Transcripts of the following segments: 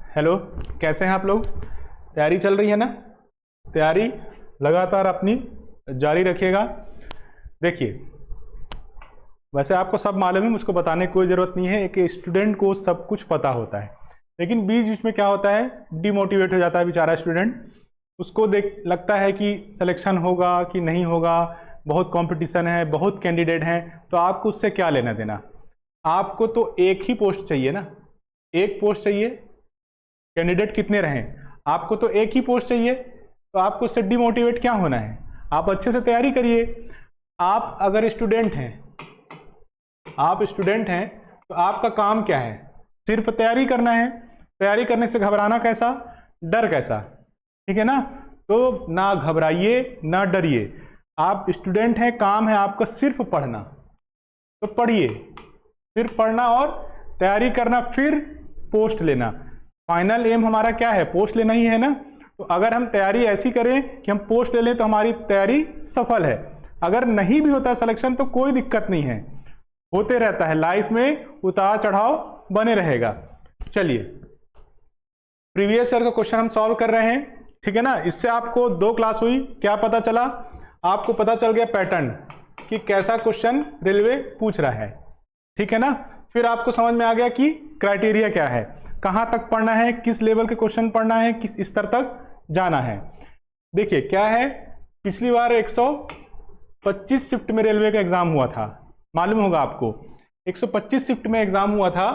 Hello, कैसे हैं आप लोग? तैयारी चल रही है ना? तैयारी लगातार अपनी जारी रखिएगा। देखिए, वैसे आपको सब मालूम है, मुझको बताने की कोई ज़रूरत नहीं है। एक स्टूडेंट को सब कुछ पता होता है, लेकिन बीच बीच में क्या होता है, डिमोटिवेट हो जाता है बेचारा स्टूडेंट। उसको देख लगता है कि सिलेक्शन होगा कि नहीं होगा, बहुत कंपटीशन है, बहुत कैंडिडेट हैं, तो आपको उससे क्या लेना देना। आपको तो एक ही पोस्ट चाहिए ना, एक पोस्ट चाहिए। कैंडिडेट कितने रहें, आपको तो एक ही पोस्ट चाहिए, तो आपको उससे डिमोटिवेट क्या होना है। आप अच्छे से तैयारी करिए। आप अगर स्टूडेंट हैं, आप स्टूडेंट हैं तो आपका काम क्या है, सिर्फ तैयारी करना है। तैयारी करने से घबराना कैसा, डर कैसा, ठीक है ना। तो ना घबराइए ना डरिए। आप स्टूडेंट हैं, काम है आपका सिर्फ पढ़ना, तो पढ़िए, सिर्फ पढ़ना और तैयारी करना, फिर पोस्ट लेना। फाइनल एम हमारा क्या है, पोस्ट लेना ही है ना। तो अगर हम तैयारी ऐसी करें कि हम पोस्ट ले लें तो हमारी तैयारी सफल है। अगर नहीं भी होता सिलेक्शन तो कोई दिक्कत नहीं है, होते रहता है, लाइफ में उतार चढ़ाव बने रहेगा। चलिए, प्रीवियस ईयर का क्वेश्चन हम सॉल्व कर रहे हैं, ठीक है ना। इससे आपको 2 क्लास हुई, क्या पता चला, आपको पता चल गया पैटर्न कि कैसा क्वेश्चन रेलवे पूछ रहा है, ठीक है ना। फिर आपको समझ में आ गया कि क्राइटेरिया क्या है, कहां तक पढ़ना है, किस लेवल के क्वेश्चन पढ़ना है, किस स्तर तक जाना है। देखिए क्या है, पिछली बार 125 शिफ्ट में रेलवे का एग्जाम हुआ था, मालूम होगा आपको। 125 शिफ्ट में एग्जाम हुआ था,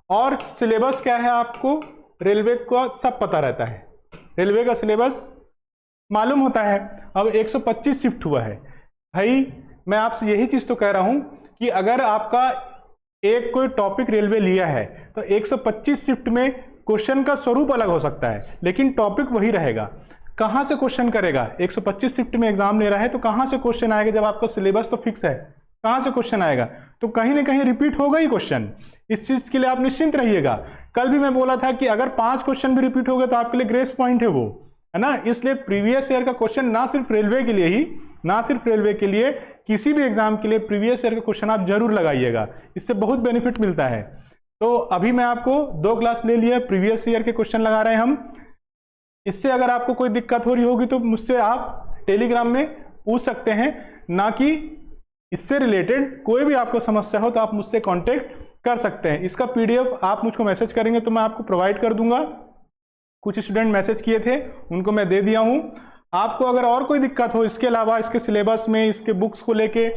और सिलेबस क्या है आपको रेलवे को सब पता रहता है, रेलवे का सिलेबस मालूम होता है। अब 125 शिफ्ट हुआ है भाई, मैं आपसे यही चीज तो कह रहा हूं कि अगर आपका एक कोई टॉपिक रेलवे लिया है तो 125 शिफ्ट में क्वेश्चन का स्वरूप अलग हो सकता है, लेकिन टॉपिक वही रहेगा। कहां से क्वेश्चन करेगा, 125 शिफ्ट में एग्जाम ले रहा है तो कहां से क्वेश्चन आएगा, जब आपका सिलेबस तो फिक्स है, कहां से क्वेश्चन आएगा, तो कहीं ना कहीं रिपीट होगा ही क्वेश्चन। इस चीज के लिए आप निश्चिंत रहिएगा। कल भी मैं बोला था कि अगर 5 क्वेश्चन भी रिपीट हो गए तो आपके लिए ग्रेस पॉइंट है वो, है ना। इसलिए प्रीवियस ईयर का क्वेश्चन ना सिर्फ रेलवे के लिए ही, ना सिर्फ रेलवे के लिए, किसी भी एग्जाम के लिए प्रीवियस ईयर का क्वेश्चन आप जरूर लगाइएगा, इससे बहुत बेनिफिट मिलता है। तो अभी मैं आपको 2 क्लास ले लिया, प्रीवियस ईयर के क्वेश्चन लगा रहे हैं हम। इससे अगर आपको कोई दिक्कत हो रही होगी तो मुझसे आप टेलीग्राम में पूछ सकते हैं, ना कि इससे रिलेटेड कोई भी आपको समस्या हो तो आप मुझसे कांटेक्ट कर सकते हैं। इसका पीडीएफ आप मुझको मैसेज करेंगे तो मैं आपको प्रोवाइड कर दूंगा। कुछ स्टूडेंट मैसेज किए थे, उनको मैं दे दिया हूं। आपको अगर और कोई दिक्कत हो इसके अलावा, इसके सिलेबस में, इसके बुक्स को लेके,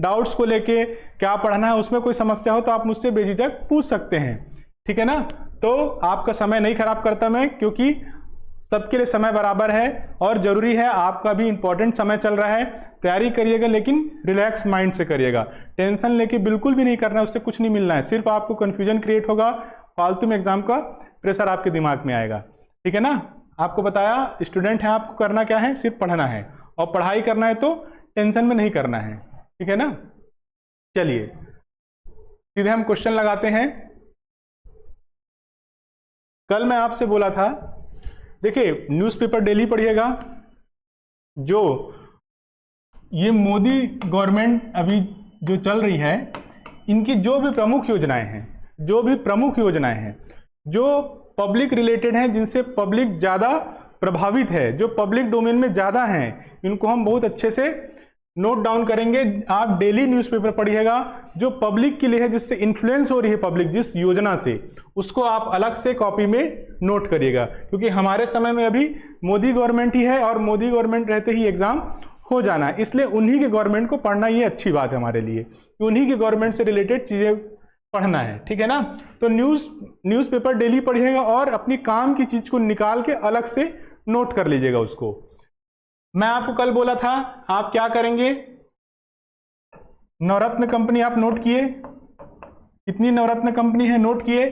डाउट्स को लेके, क्या पढ़ना है, उसमें कोई समस्या हो तो आप मुझसे बेझिझक पूछ सकते हैं, ठीक है ना। तो आपका समय नहीं खराब करता मैं, क्योंकि सबके लिए समय बराबर है और जरूरी है। आपका भी इंपॉर्टेंट समय चल रहा है, तैयारी करिएगा लेकिन रिलैक्स माइंड से करिएगा। टेंशन लेके बिल्कुल भी नहीं करना, उससे कुछ नहीं मिलना है, सिर्फ आपको कंफ्यूजन क्रिएट होगा, फालतू में एग्जाम का प्रेशर आपके दिमाग में आएगा, ठीक है ना। आपको बताया, स्टूडेंट है, आपको करना क्या है, सिर्फ पढ़ना है, और पढ़ाई करना है तो टेंशन में नहीं करना है, ठीक है ना। चलिए सीधे हम क्वेश्चन लगाते हैं। कल मैं आपसे बोला था, देखिए न्यूज़पेपर डेली पढ़िएगा। जो ये मोदी गवर्नमेंट अभी जो चल रही है, इनकी जो भी प्रमुख योजनाएं हैं, जो भी प्रमुख योजनाएं हैं, जो पब्लिक रिलेटेड हैं, जिनसे पब्लिक ज़्यादा प्रभावित है, जो पब्लिक डोमेन में ज़्यादा हैं, इनको हम बहुत अच्छे से नोट डाउन करेंगे। आप डेली न्यूज़पेपर पढ़िएगा, जो पब्लिक के लिए है, जिससे इन्फ्लुएंस हो रही है पब्लिक जिस योजना से, उसको आप अलग से कॉपी में नोट करिएगा। क्योंकि हमारे समय में अभी मोदी गवर्नमेंट ही है, और मोदी गवर्नमेंट रहते ही एग्जाम हो जाना है, इसलिए उन्हीं के गवर्नमेंट को पढ़ना ये अच्छी बात है हमारे लिए, उन्हीं के गवर्नमेंट से रिलेटेड चीज़ें पढ़ना है, ठीक है ना। तो न्यूज़पेपर डेली पढ़िएगा, और अपनी काम की चीज को निकाल के अलग से नोट कर लीजिएगा उसको। मैं आपको कल बोला था, आप क्या करेंगे, नवरत्न कंपनी आप नोट किए, कितनी नवरत्न कंपनी है नोट किए,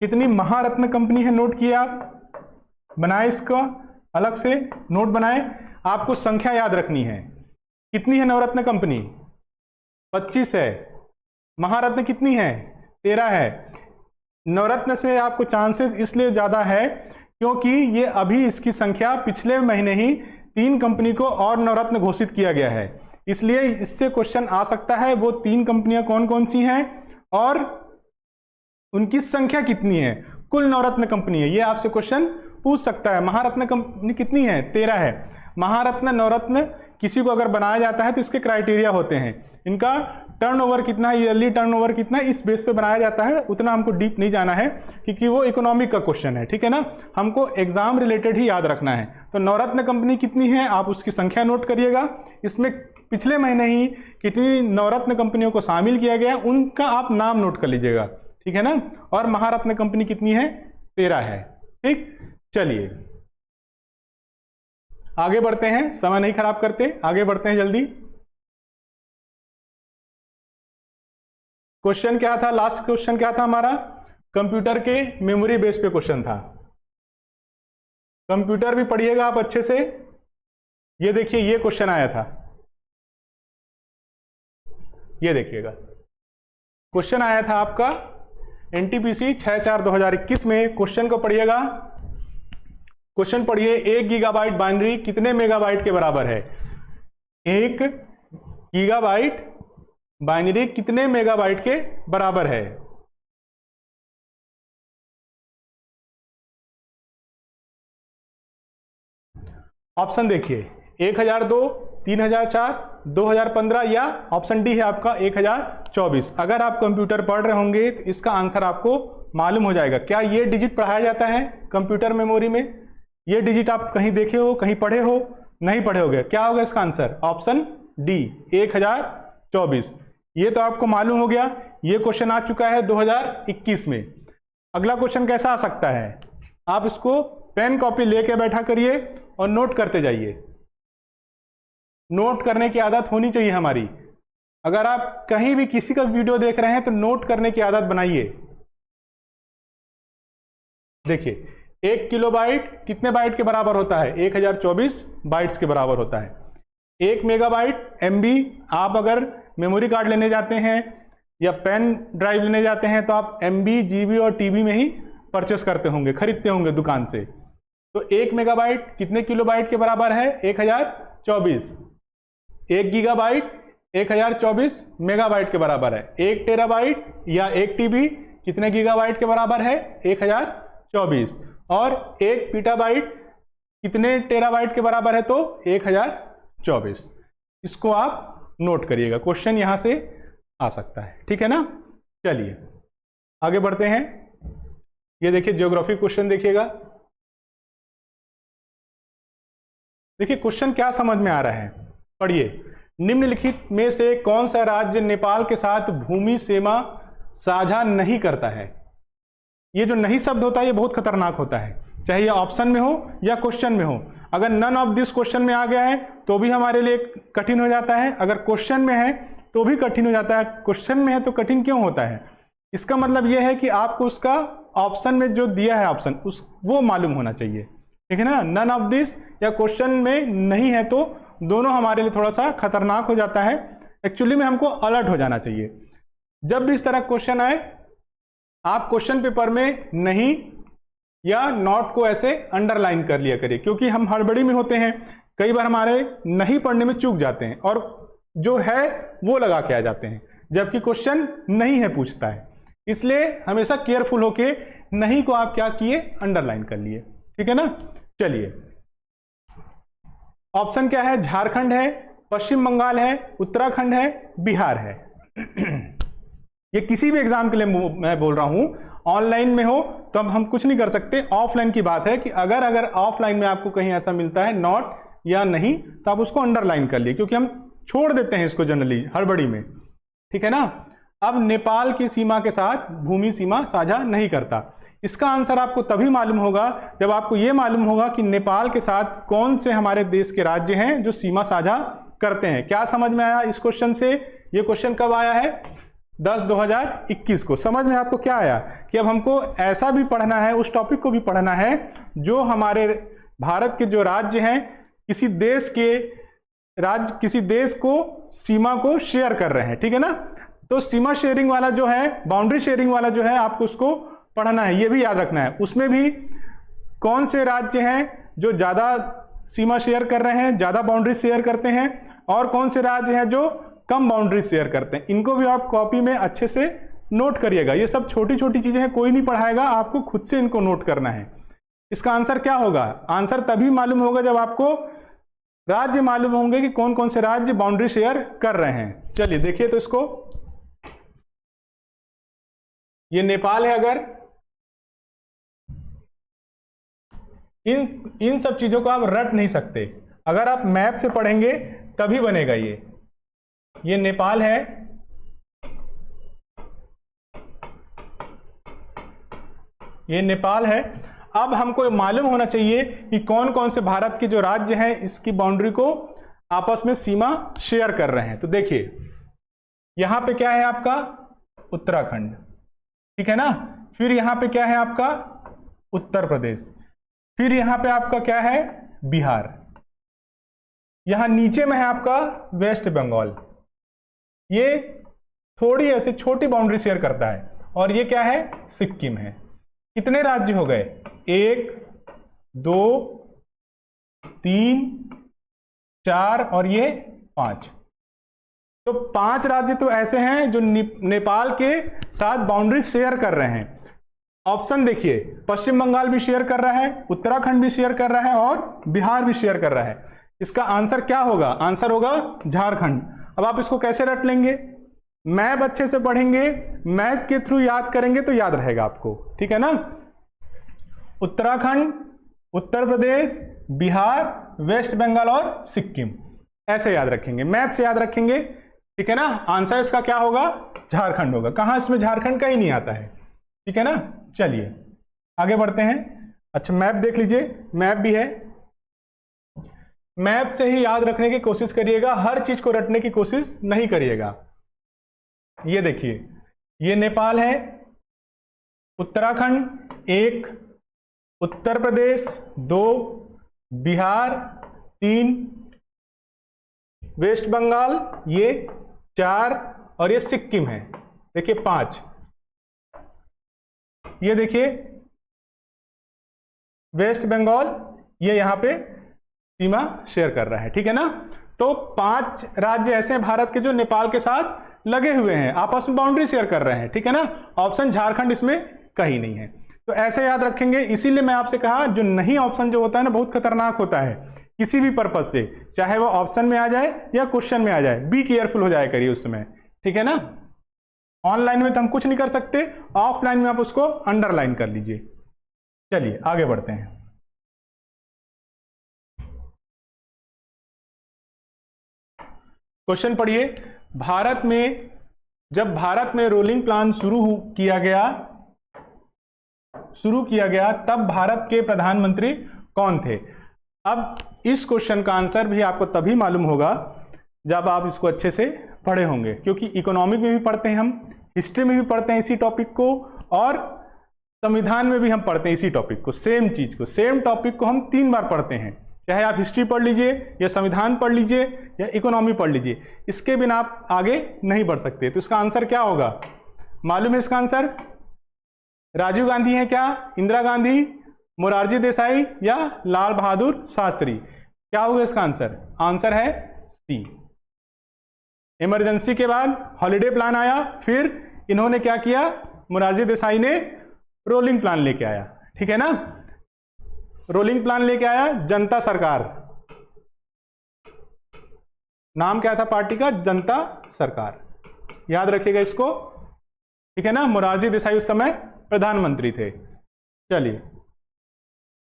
कितनी महारत्न कंपनी है नोट किए, आप बनाए, इसका अलग से नोट बनाए। आपको संख्या याद रखनी है, कितनी है नवरत्न कंपनी, 25 है। महारत्न कितनी है, 13 है। नवरत्न से आपको चांसेस इसलिए ज़्यादा है क्योंकि ये अभी इसकी संख्या, पिछले महीने ही 3 कंपनी को और नवरत्न घोषित किया गया है, इसलिए इससे क्वेश्चन आ सकता है। वो 3 कंपनियां कौन कौन सी हैं और उनकी संख्या कितनी है, कुल नवरत्न कंपनी है, ये आपसे क्वेश्चन पूछ सकता है। महारत्न कंपनी कितनी है? 13 है। महारत्न नवरत्न किसी को अगर बनाया जाता है तो इसके क्राइटेरिया होते हैं, इनका टर्नओवर कितना है, ईयरली टर्नओवर कितना है, इस बेस पे बनाया जाता है। उतना हमको डीप नहीं जाना है क्योंकि वो इकोनॉमिक का क्वेश्चन है, ठीक है ना, हमको एग्जाम रिलेटेड ही याद रखना है। तो नवरत्न कंपनी कितनी है आप उसकी संख्या नोट करिएगा। इसमें पिछले महीने ही कितनी नवरत्न कंपनियों को शामिल किया गया उनका आप नाम नोट कर लीजिएगा, ठीक है ना। और महारत्न कंपनी कितनी है? 13 है। ठीक, चलिए आगे बढ़ते हैं, समय नहीं खराब करते, आगे बढ़ते हैं जल्दी। क्वेश्चन क्या था? लास्ट क्वेश्चन क्या था हमारा? कंप्यूटर के मेमोरी बेस पे क्वेश्चन था। कंप्यूटर भी पढ़िएगा आप अच्छे से। ये देखिए, ये क्वेश्चन आया था, ये देखिएगा क्वेश्चन आया था आपका एनटीपीसी 6/4/2021 में। क्वेश्चन को पढ़िएगा, क्वेश्चन पढ़िए। 1 गीगाबाइट बाइनरी कितने मेगाबाइट के बराबर है? 1 गीगाबाइट बाइनरी कितने मेगाबाइट के बराबर है? ऑप्शन देखिए, 1002, 3004, 2015 या ऑप्शन डी है आपका 1024। अगर आप कंप्यूटर पढ़ रहे होंगे तो इसका आंसर आपको मालूम हो जाएगा। क्या ये डिजिट पढ़ाया जाता है कंप्यूटर मेमोरी में? ये डिजिट आप कहीं देखे हो, कहीं पढ़े हो? नहीं पढ़े होगे। क्या होगा इसका आंसर? Option D 1024। ये तो आपको मालूम हो गया। ये क्वेश्चन आ चुका है 2021 में। अगला क्वेश्चन कैसा आ सकता है? आप इसको पेन कॉपी लेके बैठा करिए और नोट करते जाइए। नोट करने की आदत होनी चाहिए हमारी। अगर आप कहीं भी किसी का वीडियो देख रहे हैं तो नोट करने की आदत बनाइए। देखिए, 1 किलोबाइट कितने बाइट के बराबर होता है? 1024 बाइट्स के बराबर होता है। 1 मेगाबाइट एमबी, आप अगर मेमोरी कार्ड लेने जाते हैं या पेन ड्राइव लेने जाते हैं तो आप एमबी, जीबी और टीबी में ही परचेस करते होंगे, खरीदते होंगे दुकान से। तो 1 मेगाबाइट कितने किलोबाइट के बराबर है? 1024। 1 गीगाबाइट 1024 मेगाबाइट के बराबर है। 1 टेराबाइट या 1 टीबी कितने गीगाबाइट के बराबर है? 1024। और 1 पीटाबाइट कितने टेराबाइट के बराबर है? तो 1024। इसको आप नोट करिएगा, क्वेश्चन यहां से आ सकता है, ठीक है ना। चलिए आगे बढ़ते हैं। ये देखिए ज्योग्राफी क्वेश्चन देखिएगा। देखिए क्वेश्चन क्या समझ में आ रहा है, पढ़िए। निम्नलिखित में से कौन सा राज्य नेपाल के साथ भूमि सीमा साझा नहीं करता है? ये जो नहीं शब्द होता है ये बहुत खतरनाक होता है, चाहे ये ऑप्शन में हो या क्वेश्चन में हो। अगर नन ऑफ दिस क्वेश्चन में आ गया है तो भी हमारे लिए कठिन हो जाता है, अगर क्वेश्चन में है तो भी कठिन हो जाता है। क्वेश्चन में है तो कठिन क्यों होता है? इसका मतलब यह है कि आपको उसका ऑप्शन में जो दिया है ऑप्शन वो मालूम होना चाहिए, ठीक है ना। नन ऑफ दिस या क्वेश्चन में नहीं है तो दोनों हमारे लिए थोड़ा सा खतरनाक हो जाता है। एक्चुअली में हमको अलर्ट हो जाना चाहिए। जब भी इस तरह क्वेश्चन आए आप क्वेश्चन पेपर में नहीं या नॉट को ऐसे अंडरलाइन कर लिया करिए, क्योंकि हम हड़बड़ी में होते हैं, कई बार हमारे नहीं पढ़ने में चूक जाते हैं और जो है वो लगा के आ जाते हैं, जबकि क्वेश्चन नहीं है पूछता है। इसलिए हमेशा केयरफुल होके नहीं को आप क्या किए? अंडरलाइन कर लिए, ठीक है ना। चलिए ऑप्शन क्या है? झारखंड है, पश्चिम बंगाल है, उत्तराखंड है, बिहार है। ये किसी भी एग्जाम के लिए मैं बोल रहा हूं, ऑनलाइन में हो तो अब हम कुछ नहीं कर सकते। ऑफलाइन की बात है कि अगर ऑफलाइन में आपको कहीं ऐसा मिलता है नॉट या नहीं तो आप उसको अंडरलाइन कर लिए, क्योंकि हम छोड़ देते हैं इसको जनरली हड़बड़ी में, ठीक है ना। अब नेपाल की सीमा के साथ भूमि सीमा साझा नहीं करता। इसका आंसर आपको तभी मालूम होगा जब आपको यह मालूम होगा कि नेपाल के साथ कौन से हमारे देश के राज्य हैं जो सीमा साझा करते हैं। क्या समझ में आया इस क्वेश्चन से? ये क्वेश्चन कब आया है? 10/2021 को। समझ में आपको क्या आया कि अब हमको ऐसा भी पढ़ना है, उस टॉपिक को भी पढ़ना है जो हमारे भारत के जो राज्य हैं किसी देश को सीमा को शेयर कर रहे हैं, ठीक है ना। तो सीमा शेयरिंग वाला जो है, बाउंड्री शेयरिंग वाला जो है, आपको उसको पढ़ना है, ये भी याद रखना है। उसमें भी कौन से राज्य हैं जो ज्यादा सीमा शेयर कर रहे हैं, ज्यादा बाउंड्री शेयर करते हैं, और कौन से राज्य हैं जो कम बाउंड्री शेयर करते हैं। इनको भी आप कॉपी में अच्छे से नोट करिएगा। ये सब छोटी छोटी चीजें हैं, कोई नहीं पढ़ाएगा, आपको खुद से इनको नोट करना है। इसका आंसर क्या होगा? आंसर तभी मालूम होगा जब आपको राज्य मालूम होंगे कि कौन कौन से राज्य बाउंड्री शेयर कर रहे हैं। चलिए देखिए तो इसको, ये नेपाल है। अगर इन सब चीजों को आप रट नहीं सकते, अगर आप मैप से पढ़ेंगे तभी बनेगा। ये नेपाल है, ये नेपाल है। अब हमको मालूम होना चाहिए कि कौन कौन से भारत के जो राज्य हैं इसकी बाउंड्री को आपस में सीमा शेयर कर रहे हैं। तो देखिए यहां पे क्या है आपका उत्तराखंड, ठीक है ना। फिर यहां पे क्या है आपका उत्तर प्रदेश, फिर यहां पे आपका क्या है बिहार, यहां नीचे में है आपका वेस्ट बंगाल। ये थोड़ी ऐसे छोटी बाउंड्री शेयर करता है। और ये क्या है सिक्किम है। कितने राज्य हो गए? 1 2 3 4 और ये 5। तो 5 राज्य तो ऐसे हैं जो नेपाल के साथ बाउंड्री शेयर कर रहे हैं। ऑप्शन देखिए, पश्चिम बंगाल भी शेयर कर रहा है, उत्तराखंड भी शेयर कर रहा है और बिहार भी शेयर कर रहा है। इसका आंसर क्या होगा? आंसर होगा झारखंड। अब आप इसको कैसे रट लेंगे? मैप अच्छे से पढ़ेंगे, मैप के थ्रू याद करेंगे तो याद रहेगा आपको, ठीक है ना। उत्तराखंड, उत्तर प्रदेश, बिहार, वेस्ट बंगाल और सिक्किम, ऐसे याद रखेंगे, मैप से याद रखेंगे, ठीक है ना। आंसर इसका क्या होगा? झारखंड होगा। कहां इसमें झारखंड का ही नहीं आता है, ठीक है ना। चलिए आगे बढ़ते हैं। अच्छा मैप देख लीजिए, मैप भी है। मैप से ही याद रखने की कोशिश करिएगा, हर चीज को रटने की कोशिश नहीं करिएगा। ये देखिए, ये नेपाल है, उत्तराखंड 1, उत्तर प्रदेश 2, बिहार 3, वेस्ट बंगाल ये 4 और ये सिक्किम है, देखिए 5। ये देखिए वेस्ट बंगाल, ये यहां पे सीमा शेयर कर रहा है, ठीक है ना। तो 5 राज्य ऐसे हैं भारत के जो नेपाल के साथ लगे हुए हैं, आपस में बाउंड्री शेयर कर रहे हैं, ठीक है ना। ऑप्शन झारखंड इसमें कहीं नहीं है, तो ऐसे याद रखेंगे। इसीलिए मैं आपसे कहा जो नहीं ऑप्शन जो होता है ना बहुत खतरनाक होता है किसी भी पर्पज से, चाहे वो ऑप्शन में आ जाए या क्वेश्चन में आ जाए, बी केयरफुल हो जाए करिए उस समय, ठीक है ना। ऑनलाइन में तो हम कुछ नहीं कर सकते, ऑफलाइन में आप उसको अंडरलाइन कर लीजिए। चलिए आगे बढ़ते हैं। क्वेश्चन पढ़िए। भारत में, जब भारत में रोलिंग प्लान शुरू किया गया तब भारत के प्रधानमंत्री कौन थे? अब इस क्वेश्चन का आंसर भी आपको तभी मालूम होगा जब आप इसको अच्छे से पढ़े होंगे, क्योंकि इकोनॉमिक में भी पढ़ते हैं हम, हिस्ट्री में भी पढ़ते हैं इसी टॉपिक को, और संविधान में भी हम पढ़ते हैं इसी टॉपिक को। सेम चीज को, सेम टॉपिक को हम 3 बार पढ़ते हैं, चाहे आप हिस्ट्री पढ़ लीजिए या संविधान पढ़ लीजिए या इकोनॉमी पढ़ लीजिए, इसके बिना आप आगे नहीं बढ़ सकते। तो इसका आंसर क्या होगा? मालूम है इसका आंसर? राजीव गांधी है क्या, इंदिरा गांधी, मोरारजी देसाई या लाल बहादुर शास्त्री? क्या होगा इसका आंसर? आंसर है सी। इमरजेंसी के बाद हॉलिडे प्लान आया, फिर इन्होंने क्या किया, मोरारजी देसाई ने रोलिंग प्लान लेके आया, ठीक है ना। रोलिंग प्लान लेके आया, जनता सरकार, नाम क्या था पार्टी का? जनता सरकार, याद रखिएगा इसको, ठीक है ना। मोरारजी देसाई उस समय प्रधानमंत्री थे। चलिए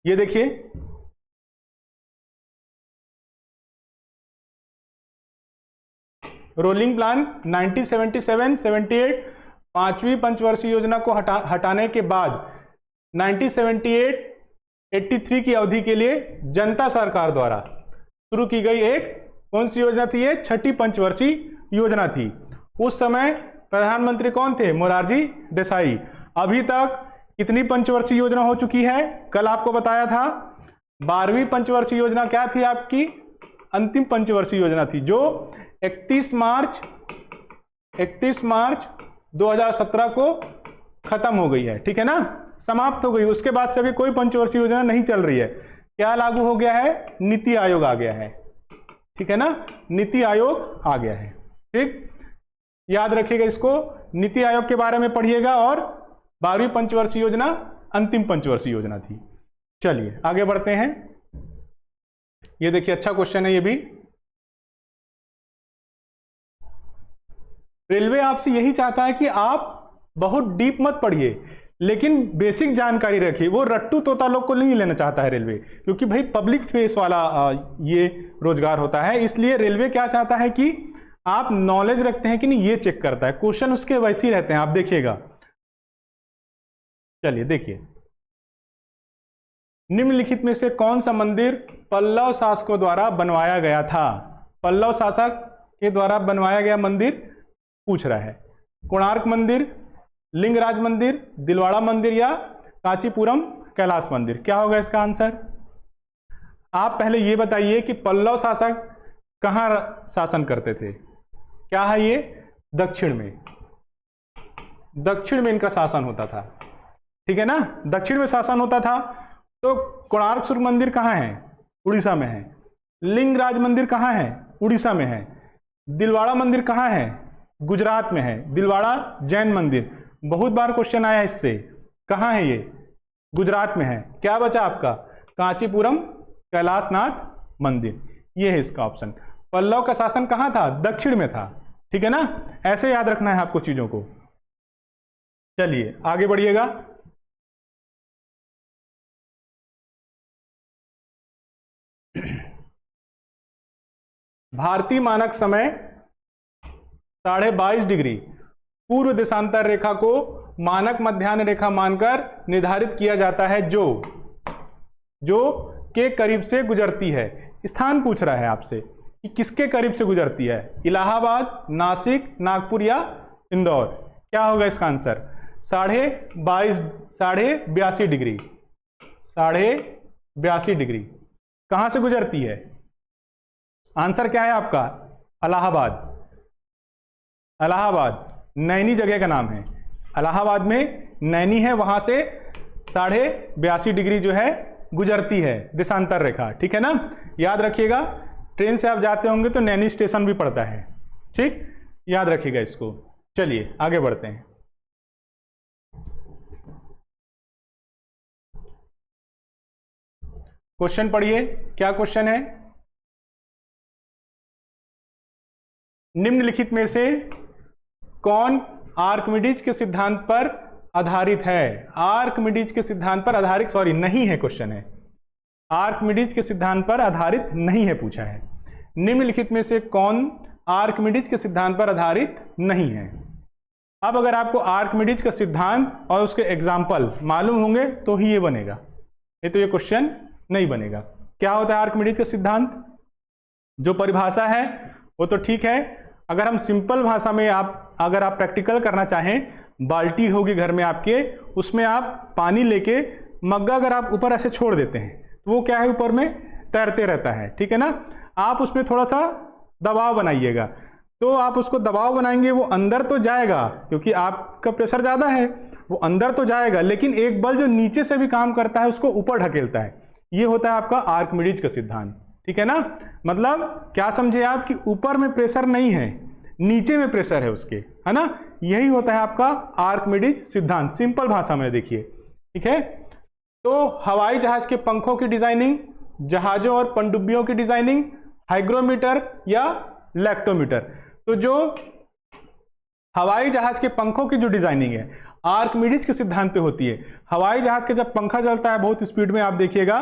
ये देखिए, रोलिंग प्लान 1977-78 5वीं पंचवर्षीय योजना को हटाने के बाद 1978-83 की अवधि के लिए जनता सरकार द्वारा शुरू की गई एक कौन सी योजना थी? ये 6ठी पंचवर्षीय योजना थी। उस समय प्रधानमंत्री कौन थे? मोरारजी देसाई। अभी तक कितनी पंचवर्षीय योजना हो चुकी है? कल आपको बताया था 12वीं पंचवर्षीय योजना क्या थी आपकी? अंतिम पंचवर्षीय योजना थी, जो 31 मार्च 2017 को खत्म हो गई है, ठीक है ना, समाप्त हो गई। उसके बाद से अभी कोई पंचवर्षीय योजना नहीं चल रही है। क्या लागू हो गया है? नीति आयोग आ गया है, ठीक है ना, नीति आयोग आ गया है, ठीक। याद रखिएगा इसको, नीति आयोग के बारे में पढ़िएगा, और 12वीं पंचवर्षीय योजना अंतिम पंचवर्षीय योजना थी। चलिए आगे बढ़ते हैं। ये देखिए अच्छा क्वेश्चन है ये भी। रेलवे आपसे यही चाहता है कि आप बहुत डीप मत पढ़िए, लेकिन बेसिक जानकारी रखिए। वो रट्टू तोता लोग को नहीं लेना चाहता है रेलवे, क्योंकि भाई पब्लिक फेस वाला ये रोजगार होता है, इसलिए रेलवे क्या चाहता है कि आप नॉलेज रखते हैं कि नहीं, ये चेक करता है। क्वेश्चन उसके वैसे ही रहते हैं, आप देखिएगा। चलिए देखिए, निम्नलिखित में से कौन सा मंदिर पल्लव शासकों द्वारा बनवाया गया था? पल्लव शासक के द्वारा बनवाया गया मंदिर पूछ रहा है। कोणार्क मंदिर, लिंगराज मंदिर, दिलवाड़ा मंदिर, या कांचीपुरम कैलाश मंदिर? क्या होगा इसका आंसर? आप पहले ये बताइए कि पल्लव शासक कहां शासन करते थे? क्या है ये? दक्षिण में। दक्षिण में इनका शासन होता था, ठीक है ना, दक्षिण में शासन होता था। तो कोणार्क सूर्य मंदिर कहाँ है? उड़ीसा में है। लिंगराज मंदिर कहाँ है? उड़ीसा में है। दिलवाड़ा मंदिर कहाँ है? गुजरात में है। दिलवाड़ा जैन मंदिर, बहुत बार क्वेश्चन आया इससे, कहाँ है ये? गुजरात में है। क्या बचा आपका? कांचीपुरम कैलाशनाथ मंदिर, ये है इसका ऑप्शन। पल्लव का शासन कहाँ था? दक्षिण में था, ठीक है ना, ऐसे याद रखना है आपको चीजों को। चलिए आगे बढ़िएगा। भारतीय मानक समय 22.5 डिग्री पूर्व देशांतर रेखा को मानक मध्याह्न रेखा मानकर निर्धारित किया जाता है जो के करीब से गुजरती है। स्थान पूछ रहा है आपसे कि किसके करीब से गुजरती है? इलाहाबाद, नासिक, नागपुर या इंदौर? क्या होगा इसका आंसर? 82.5 डिग्री। 82.5 डिग्री कहां से गुजरती है? आंसर क्या है आपका? इलाहाबाद। इलाहाबाद नैनी जगह का नाम है। इलाहाबाद में नैनी है, वहां से 82.5 डिग्री जो है गुजरती है देशांतर रेखा, ठीक है ना। याद रखिएगा, ट्रेन से आप जाते होंगे तो नैनी स्टेशन भी पड़ता है, ठीक, याद रखिएगा इसको। चलिए आगे बढ़ते हैं। क्वेश्चन पढ़िए, क्या क्वेश्चन है? निम्नलिखित में से कौन आर्किमिडीज के सिद्धांत पर आधारित है? आर्किमिडीज के सिद्धांत पर आधारित, सॉरी नहीं है, क्वेश्चन है आर्किमिडीज के सिद्धांत पर आधारित नहीं है, पूछा है। निम्नलिखित में से कौन आर्किमिडीज के सिद्धांत पर आधारित नहीं है? अब अगर आपको आर्किमिडीज का सिद्धांत और उसके एग्जाम्पल मालूम होंगे तो ही ये बनेगा, नहीं तो ये क्वेश्चन नहीं बनेगा। क्या होता है आर्किमिडीज का सिद्धांत? जो परिभाषा है वो तो ठीक है, अगर हम सिंपल भाषा में अगर आप प्रैक्टिकल करना चाहें, बाल्टी होगी घर में आपके, उसमें आप पानी लेके मग्गा अगर आप ऊपर ऐसे छोड़ देते हैं तो वो क्या है, ऊपर में तैरते रहता है, ठीक है ना। आप उसमें थोड़ा सा दबाव बनाइएगा, तो आप उसको दबाव बनाएंगे, वो अंदर तो जाएगा क्योंकि आपका प्रेशर ज़्यादा है, वो अंदर तो जाएगा, लेकिन एक बल जो नीचे से भी काम करता है उसको ऊपर ढकेलता है। ये होता है आपका आर्किमिडीज का सिद्धांत, ठीक है ना। मतलब क्या समझे आप कि ऊपर में प्रेशर नहीं है, नीचे में प्रेशर है उसके, है ना। यही होता है आपका आर्किमिडीज सिद्धांत, सिंपल भाषा में देखिए, ठीक है। तो हवाई जहाज के पंखों की डिजाइनिंग, जहाजों और पनडुब्बियों की डिजाइनिंग, हाइग्रोमीटर या लैक्टोमीटर? तो जो हवाई जहाज के पंखों की जो डिजाइनिंग है आर्किमिडीज के सिद्धांत पे होती है। हवाई जहाज का जब पंखा चलता है बहुत स्पीड में, आप देखिएगा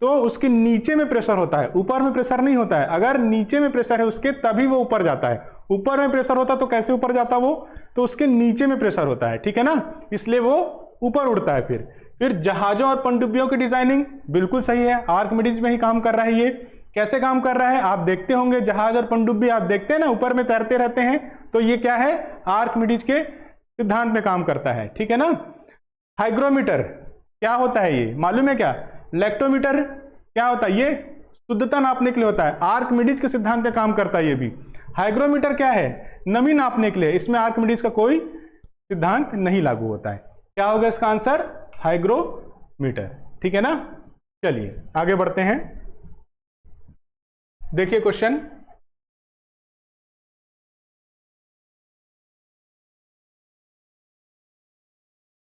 तो उसके नीचे में प्रेशर होता है, ऊपर में प्रेशर नहीं होता है। अगर नीचे में प्रेशर है उसके तभी वो ऊपर जाता है, ऊपर में प्रेशर होता तो कैसे ऊपर जाता वो, तो उसके नीचे में प्रेशर होता है, ठीक है ना, इसलिए वो ऊपर उड़ता है। फिर जहाजों और पनडुब्बियों की डिजाइनिंग बिल्कुल सही है, आर्किमिडीज में ही काम कर रहा है। ये कैसे काम कर रहा है आप देखते होंगे, जहाज और पनडुब्बी आप देखते हैं ना ऊपर में तैरते रहते हैं, तो ये क्या है, आर्किमिडीज के सिद्धांत में काम करता है, ठीक है ना। हाइग्रोमीटर क्या होता है ये मालूम है क्या? लैक्टोमीटर क्या होता है? ये शुद्धता नापने के लिए होता है, आर्किमिडीज के सिद्धांत पे काम करता है ये भी। हाइग्रोमीटर क्या है? नमी नापने के लिए, इसमें आर्किमिडीज का कोई सिद्धांत नहीं लागू होता है। क्या होगा इसका आंसर? हाइग्रोमीटर, ठीक है ना। चलिए आगे बढ़ते हैं, देखिए क्वेश्चन।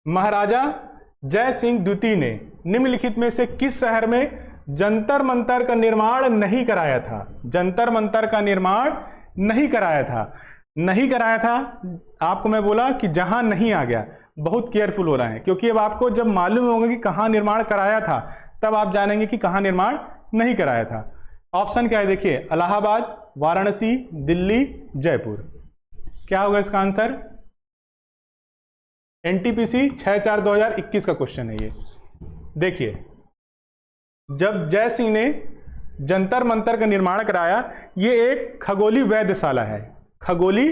महाराजा जय सिंह द्वितीय ने निम्नलिखित में से किस शहर में जंतर मंतर का निर्माण नहीं कराया था? जंतर मंतर का निर्माण नहीं कराया था। नहीं कराया था, आपको मैं बोला कि जहां नहीं आ गया, बहुत केयरफुल हो रहा है, क्योंकि अब आपको जब मालूम होगा कि कहां निर्माण कराया था तब आप जानेंगे कि कहां निर्माण नहीं कराया था। ऑप्शन क्या है देखिए, इलाहाबाद, वाराणसी, दिल्ली, जयपुर। क्या होगा इसका आंसर? एनटीपीसी 6/4/2021 का क्वेश्चन है ये। देखिए, जब जय सिंह ने जंतर मंतर का निर्माण कराया, ये एक खगोली वैधशाला है, खगोली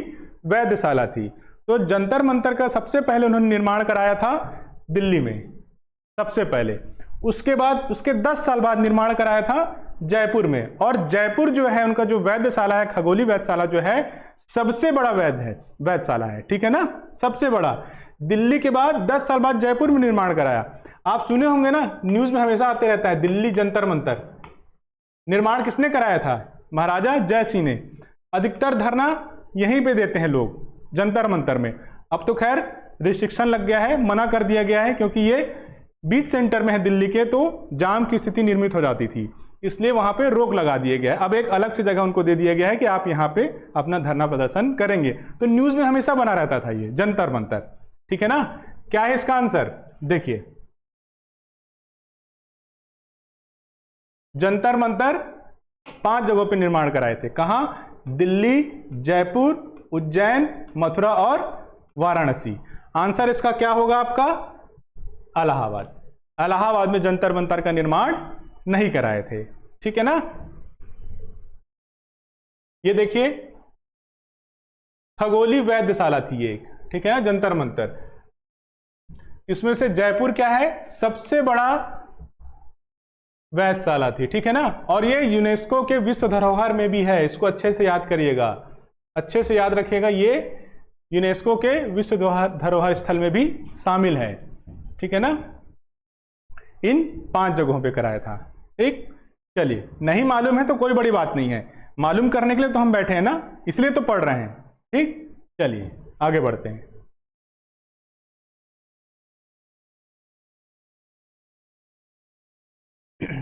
वैधशाला थी। तो जंतर मंतर का सबसे पहले उन्होंने निर्माण कराया था दिल्ली में, सबसे पहले। उसके बाद उसके 10 साल बाद निर्माण कराया था जयपुर में। और जयपुर जो है उनका जो वैधशाला है, खगोली वैधशाला जो है, सबसे बड़ा वैधशाला है, ठीक है ना, सबसे बड़ा। दिल्ली के बाद 10 साल बाद जयपुर में निर्माण कराया। आप सुने होंगे ना, न्यूज में हमेशा आते रहता है दिल्ली जंतर मंतर। निर्माण किसने कराया था? महाराजा जय सिंह ने। अधिकतर धरना यहीं पे देते हैं लोग, जंतर मंतर में। अब तो खैर रिस्ट्रिक्शन लग गया है, मना कर दिया गया है, क्योंकि ये बीच सेंटर में है दिल्ली के, तो जाम की स्थिति निर्मित हो जाती थी, इसलिए वहां पे रोक लगा दिया गया है। अब एक अलग से जगह उनको दे दिया गया है कि आप यहाँ पे अपना धरना प्रदर्शन करेंगे। तो न्यूज में हमेशा बना रहता था ये जंतर मंतर, ठीक है ना। क्या है इसका आंसर? देखिए, जंतर मंतर 5 जगहों पे निर्माण कराए थे। कहां? दिल्ली, जयपुर, उज्जैन, मथुरा और वाराणसी। आंसर इसका क्या होगा आपका? इलाहाबाद। इलाहाबाद में जंतर मंतर का निर्माण नहीं कराए थे, ठीक है ना। ये देखिए, खगोली वैधशाला थी एक, ठीक है ना, जंतर मंतर। इसमें से जयपुर क्या है? सबसे बड़ा वैधशाला थी, ठीक है ना। और ये यूनेस्को के विश्व धरोहर में भी है, इसको अच्छे से याद करिएगा, अच्छे से याद रखिएगा। ये यूनेस्को के विश्व धरोहर स्थल में भी शामिल है, ठीक है ना। इन 5 जगहों पे कराया था, ठीक। चलिए, नहीं मालूम है तो कोई बड़ी बात नहीं है, मालूम करने के लिए तो हम बैठे हैं ना, इसलिए तो पढ़ रहे हैं, ठीक। चलिए आगे बढ़ते हैं।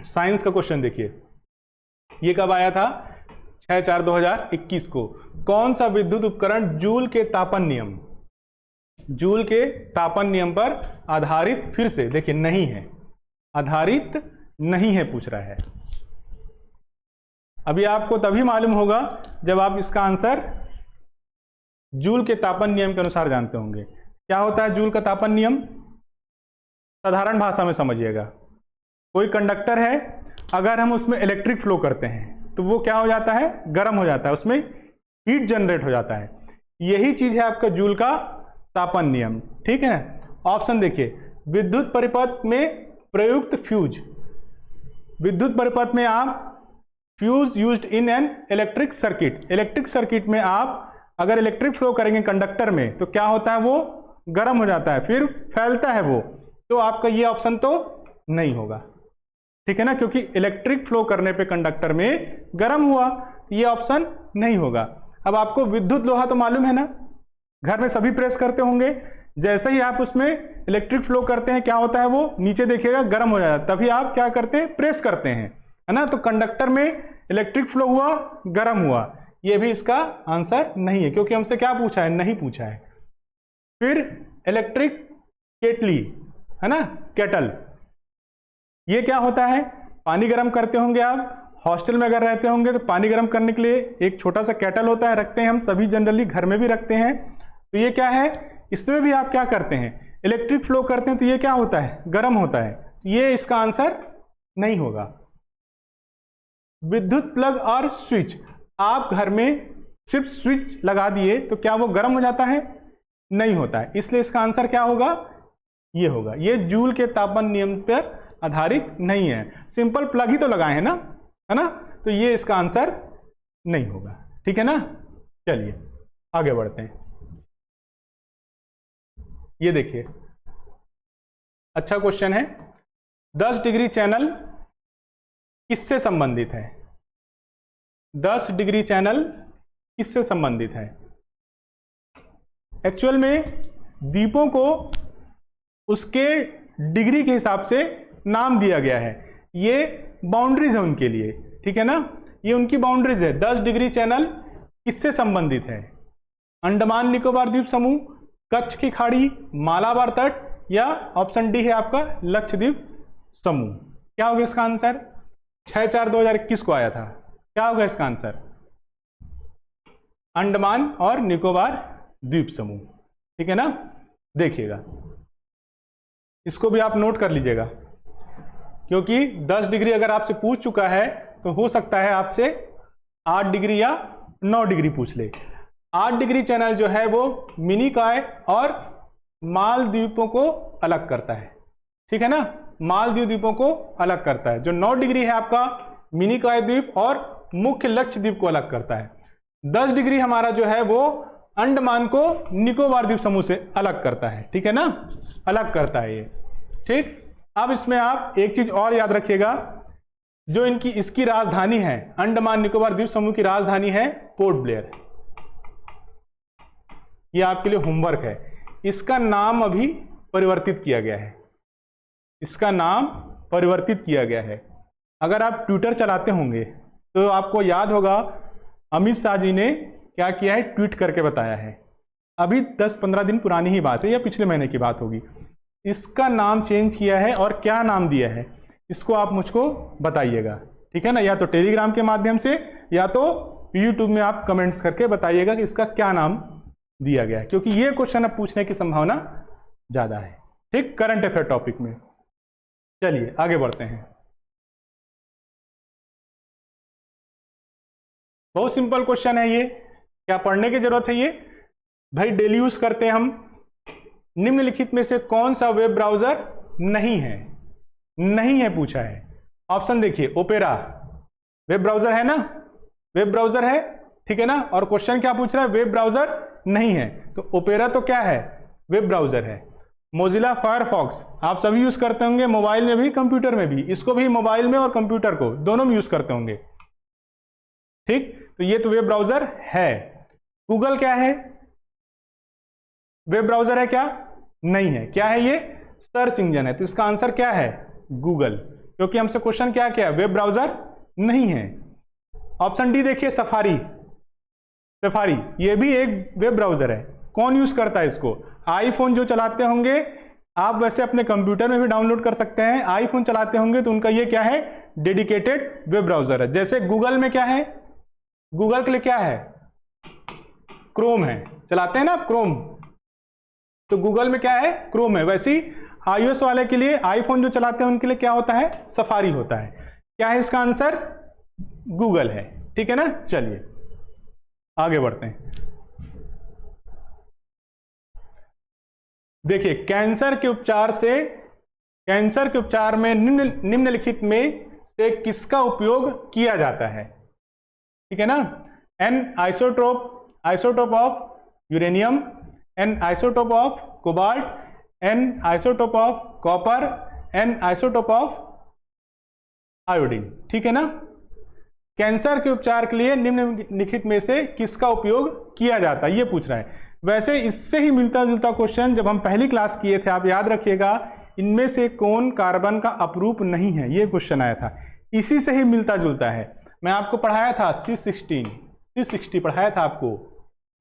साइंस का क्वेश्चन देखिए, ये कब आया था? 6/4/2021 को। कौन सा विद्युत उपकरण जूल के तापन नियम, जूल के तापन नियम पर आधारित, फिर से देखिए नहीं है, आधारित नहीं है पूछ रहा है। अभी आपको तभी मालूम होगा जब आप इसका आंसर जूल के तापन नियम के अनुसार जानते होंगे। क्या होता है जूल का तापन नियम? साधारण भाषा में समझिएगा। कोई कंडक्टर है, अगर हम उसमें इलेक्ट्रिक फ्लो करते हैं तो वो क्या हो जाता है? गर्म हो जाता है, उसमें हीट जनरेट हो जाता है। यही चीज है आपका जूल का तापन नियम, ठीक है। ऑप्शन देखिए, विद्युत परिपथ में प्रयुक्त फ्यूज, विद्युत परिपथ में आप fuse used in an electric circuit, electric circuit में आप अगर इलेक्ट्रिक फ्लो करेंगे कंडक्टर में तो क्या होता है? वो गर्म हो जाता है, फिर फैलता है वो। तो आपका ये ऑप्शन तो नहीं होगा, ठीक है ना, क्योंकि इलेक्ट्रिक फ्लो करने पे कंडक्टर में गर्म हुआ, ये ऑप्शन नहीं होगा। अब आपको विद्युत लोहा तो मालूम है ना, घर में सभी प्रेस करते होंगे। जैसे ही आप उसमें इलेक्ट्रिक फ्लो करते हैं क्या होता है? वो नीचे देखिएगा गर्म हो जाता है, तभी आप क्या करते हैं? प्रेस करते हैं, है ना। तो कंडक्टर में इलेक्ट्रिक फ्लो हुआ, गर्म हुआ, ये भी इसका आंसर नहीं है, क्योंकि हमसे क्या पूछा है? नहीं पूछा है। फिर इलेक्ट्रिक केटली, है ना, केटल, ये क्या होता है? पानी गर्म करते होंगे आप, हॉस्टल में अगर रहते होंगे तो पानी गर्म करने के लिए एक छोटा सा केटल होता है, रखते हैं हम सभी, जनरली घर में भी रखते हैं। तो ये क्या है? इसमें भी आप क्या करते हैं? इलेक्ट्रिक फ्लो करते हैं, तो ये क्या होता है? गर्म होता है। ये इसका आंसर नहीं होगा। विद्युत प्लग और स्विच, आप घर में सिर्फ स्विच लगा दिए तो क्या वो गर्म हो जाता है? नहीं होता है, इसलिए इसका आंसर क्या होगा? ये होगा। ये जूल के तापन नियम पर आधारित नहीं है, सिंपल प्लग ही तो लगाए हैं ना, है ना। तो ये इसका आंसर नहीं होगा, ठीक है ना। चलिए आगे बढ़ते हैं। ये देखिए, अच्छा क्वेश्चन है। 10 डिग्री चैनल किससे संबंधित है? 10 डिग्री चैनल किससे संबंधित है? एक्चुअल में दीपों को उसके डिग्री के हिसाब से नाम दिया गया है। ये बाउंड्रीज है उनके लिए, ठीक है ना, ये उनकी बाउंड्रीज है। 10 डिग्री चैनल किससे संबंधित है? अंडमान निकोबार द्वीप समूह, कच्छ की खाड़ी, मालाबार तट, या ऑप्शन डी है आपका लक्षद्वीप समूह। क्या होगा इसका आंसर? 6/4/2021 को आया था। क्या होगा इसका आंसर? अंडमान और निकोबार द्वीप समूह, ठीक है ना। देखिएगा, इसको भी आप नोट कर लीजिएगा, क्योंकि 10 डिग्री अगर आपसे पूछ चुका है तो हो सकता है आपसे 8 डिग्री या 9 डिग्री पूछ ले। 8 डिग्री चैनल जो है वो मिनिकॉय और मालद्वीपों को अलग करता है, ठीक है ना, मालदीव द्वीपों को अलग करता है। जो 9 डिग्री है आपका मिनिकॉय द्वीप और मुख्य लक्षद्वीप को अलग करता है। 10 डिग्री हमारा जो है वो अंडमान को निकोबार द्वीप समूह से अलग करता है, ठीक है ना, अलग करता है ये, ठीक। अब इसमें आप एक चीज और याद रखिएगा, जो इसकी राजधानी है, अंडमान निकोबार द्वीप समूह की राजधानी है पोर्ट ब्लेयर। ये आपके लिए होमवर्क है। इसका नाम अभी परिवर्तित किया गया है, इसका नाम परिवर्तित किया गया है। अगर आप ट्विटर चलाते होंगे तो आपको याद होगा अमित शाह जी ने क्या किया है, ट्वीट करके बताया है। अभी 10-15 दिन पुरानी ही बात है या पिछले महीने की बात होगी। इसका नाम चेंज किया है और क्या नाम दिया है इसको आप मुझको बताइएगा, ठीक है ना, या तो टेलीग्राम के माध्यम से या तो यूट्यूब में आप कमेंट्स करके बताइएगा कि इसका क्या नाम दिया गया है, क्योंकि ये क्वेश्चन अब पूछने की संभावना ज्यादा है, ठीक, करंट अफेयर टॉपिक में। चलिए आगे बढ़ते हैं। बहुत सिंपल क्वेश्चन है ये, क्या पढ़ने की जरूरत है ये भाई, डेली यूज करते हैं हम। निम्नलिखित में से कौन सा वेब ब्राउजर नहीं है? नहीं है पूछा है। ऑप्शन देखिए, ओपेरा वेब ब्राउजर है ना, वेब ब्राउजर है, ठीक है ना, और क्वेश्चन क्या पूछ रहा है, वेब ब्राउजर नहीं है, तो ओपेरा तो क्या है, वेब ब्राउजर है। मोजिला फायरफॉक्स आप सभी यूज करते होंगे, मोबाइल में भी कंप्यूटर में भी, इसको भी मोबाइल में और कंप्यूटर को दोनों में यूज करते होंगे, ठीक, तो ये तो वेब ब्राउजर है। गूगल क्या है, वेब ब्राउजर है क्या? नहीं है। क्या है ये? सर्च इंजन है। तो इसका आंसर क्या है? गूगल, क्योंकि हमसे क्वेश्चन क्या किया, वेब ब्राउजर नहीं है। ऑप्शन डी देखिए, सफारी, सफारी ये भी एक वेब ब्राउजर है। कौन यूज करता है इसको? आईफोन जो चलाते होंगे, आप वैसे अपने कंप्यूटर में भी डाउनलोड कर सकते हैं, आईफोन चलाते होंगे तो उनका ये क्या है, डेडिकेटेड वेब ब्राउजर है। जैसे गूगल में क्या है, गूगल के लिए क्या है, क्रोम है, चलाते हैं ना आप क्रोम, तो गूगल में क्या है, क्रोम है। वैसे ही iOS वाले के लिए, आईफोन जो चलाते हैं उनके लिए क्या होता है, सफारी होता है। क्या है इसका आंसर? गूगल है, ठीक है ना। चलिए आगे बढ़ते हैं। देखिए, कैंसर के उपचार में निम्नलिखित में से किसका उपयोग किया जाता है, ठीक है ना। N isotope of uranium, N isotope of cobalt, N isotope of copper, N isotope of iodine, ठीक है ना। कैंसर के उपचार के लिए निम्नलिखित में से किसका उपयोग किया जाता है, ये पूछ रहा है। वैसे इससे ही मिलता जुलता क्वेश्चन जब हम पहली क्लास किए थे, आप याद रखिएगा, इनमें से कौन कार्बन का अपरूप नहीं है, ये क्वेश्चन आया था, इसी से ही मिलता जुलता है। मैं आपको पढ़ाया था C60 पढ़ाया था आपको,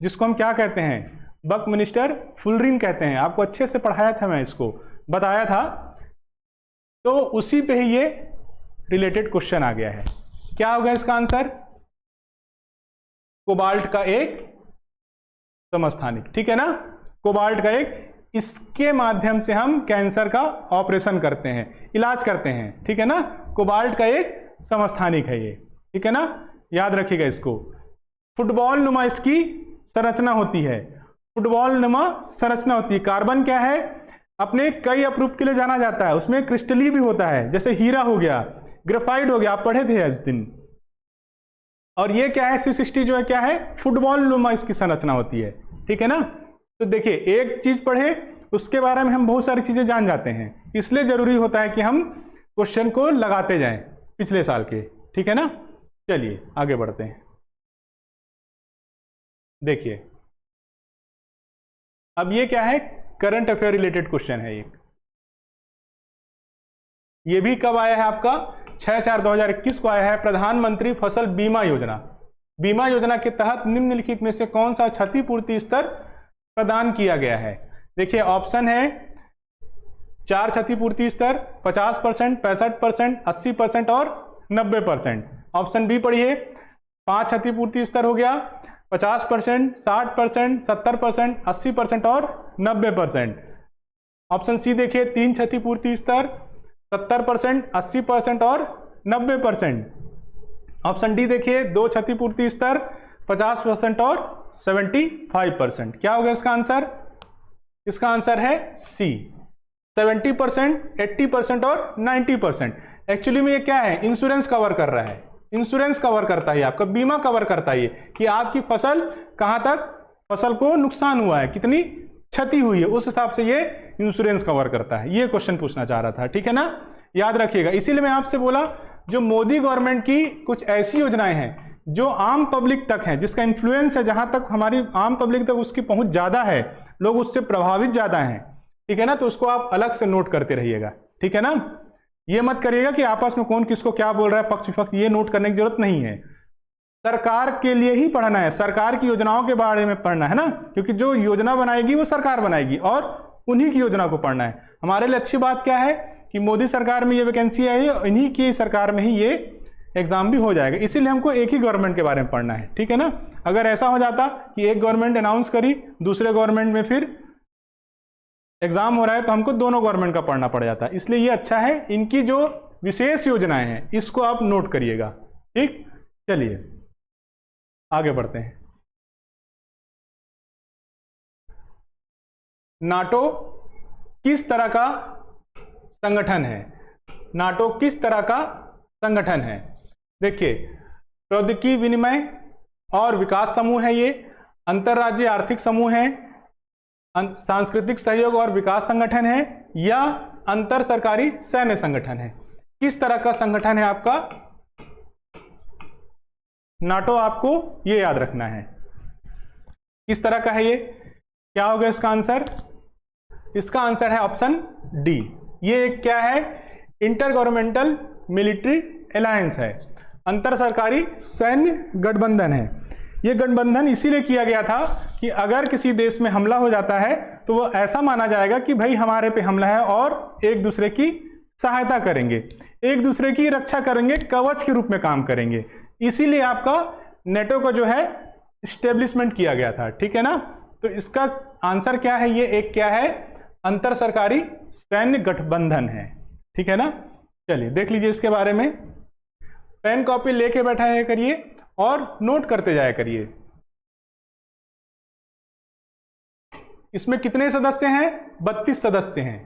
जिसको हम क्या कहते हैं, बकमिनिस्टर फुलरिन कहते हैं। आपको अच्छे से पढ़ाया था, मैं इसको बताया था, तो उसी पे ही ये रिलेटेड क्वेश्चन आ गया है। क्या होगा इसका आंसर? कोबाल्ट का एक समस्थानिक, ठीक है ना, कोबाल्ट का एक, इसके माध्यम से हम कैंसर का ऑपरेशन करते हैं, इलाज करते हैं, ठीक है ना। कोबाल्ट का एक समस्थानिक है ये, ठीक है ना, याद रखिएगा इसको। फुटबॉल नुमा इसकी संरचना होती है, फुटबॉल नुमा संरचना होती है। कार्बन क्या है, अपने कई अपरूप के लिए जाना जाता है, उसमें क्रिस्टली भी होता है, जैसे हीरा हो गया, ग्रेफाइट हो गया, आप पढ़े थे उस दिन। और ये क्या है, C60 जो है क्या है, फुटबॉल नुमा इसकी संरचना होती है, ठीक है ना। तो देखिए, एक चीज पढ़े उसके बारे में हम बहुत सारी चीजें जान जाते हैं, इसलिए जरूरी होता है कि हम क्वेश्चन को लगाते जाएं पिछले साल के, ठीक है ना। चलिए आगे बढ़ते हैं। देखिए, अब ये क्या है, करंट अफेयर रिलेटेड क्वेश्चन है एक, ये भी कब आया है आपका 6/4/2021 को आया है प्रधानमंत्री फसल बीमा योजना। बीमा योजना के तहत निम्नलिखित में से कौन सा क्षतिपूर्ति स्तर प्रदान किया गया है? देखिए ऑप्शन है 4 क्षतिपूर्ति स्तर, 50%, 65%, 80% और 90%। ऑप्शन बी पढ़िए, 5 क्षतिपूर्ति स्तर हो गया, 50%, 60%, 70%, 80% और 90%। ऑप्शन सी देखिए 3 क्षतिपूर्ति स्तर, 70%, 80% और 90%। ऑप्शन डी देखिए 2 क्षतिपूर्ति स्तर, 50% और 75%। क्या होगा इसका आंसर? इसका आंसर है सी, 70%, 80% और 90%। एक्चुअली में ये क्या है? इंश्योरेंस कवर कर रहा है, इंश्योरेंस कवर करता है, आपका बीमा कवर करता है कि आपकी फसल कहां तक फसल को नुकसान हुआ है, कितनी क्षति हुई है, उस हिसाब से ये इंश्योरेंस कवर करता है। ये क्वेश्चन पूछना चाह रहा था, ठीक है ना, याद रखिएगा। इसीलिए मैं आपसे बोला जो मोदी गवर्नमेंट की कुछ ऐसी योजनाएं हैं जो आम पब्लिक तक हैं, जिसका इन्फ्लुएंस है, जहां तक हमारी आम पब्लिक तक उसकी पहुंच ज्यादा है, लोग उससे प्रभावित ज्यादा हैं, ठीक है ना, तो उसको आप अलग से नोट करते रहिएगा, ठीक है ना। ये मत करिएगा कि आपस में कौन किसको क्या बोल रहा है, पक्ष विपक्ष, ये नोट करने की जरूरत नहीं है। सरकार के लिए ही पढ़ना है, सरकार की योजनाओं के बारे में पढ़ना है ना, क्योंकि जो योजना बनाएगी वो सरकार बनाएगी और उन्हीं की योजना को पढ़ना है। हमारे लिए अच्छी बात क्या है कि मोदी सरकार में ये वैकेंसी आई है, इन्हीं की सरकार में ही ये एग्जाम भी हो जाएगा। इसीलिए हमको एक ही गवर्नमेंट के बारे में पढ़ना है, ठीक है ना। अगर ऐसा हो जाता कि एक गवर्नमेंट अनाउंस करी, दूसरे गवर्नमेंट में फिर एग्जाम हो रहा है, तो हमको दोनों गवर्नमेंट का पढ़ना पड़ जाता है। इसलिए ये अच्छा है, इनकी जो विशेष योजनाएं हैं इसको आप नोट करिएगा, ठीक। चलिए आगे बढ़ते हैं। नाटो किस तरह का संगठन है? नाटो किस तरह का संगठन है? देखिए, प्रौद्योगिकी विनिमय और विकास समूह है, ये अंतर्राज्यीय आर्थिक समूह है, सांस्कृतिक सहयोग और विकास संगठन है, या अंतर सरकारी सैन्य संगठन है। किस तरह का संगठन है आपका नाटो? आपको ये याद रखना है किस तरह का है ये। क्या होगा इसका आंसर? इसका आंसर है ऑप्शन डी। ये क्या है? इंटर गवर्नमेंटल मिलिट्री अलायंस है, अंतर सरकारी सैन्य गठबंधन है। ये गठबंधन इसीलिए किया गया था कि अगर किसी देश में हमला हो जाता है तो वो ऐसा माना जाएगा कि भाई हमारे पे हमला है, और एक दूसरे की सहायता करेंगे, एक दूसरे की रक्षा करेंगे, कवच के रूप में काम करेंगे। इसीलिए आपका नेटो का जो है इस्टेब्लिशमेंट किया गया था, ठीक है ना। तो इसका आंसर क्या है? ये एक क्या है? अंतर सरकारी सैन्य गठबंधन है, ठीक है ना। चलिए देख लीजिए इसके बारे में, पेन कॉपी लेके बैठा करिए और नोट करते जाया करिए। इसमें कितने सदस्य हैं? 32 सदस्य हैं,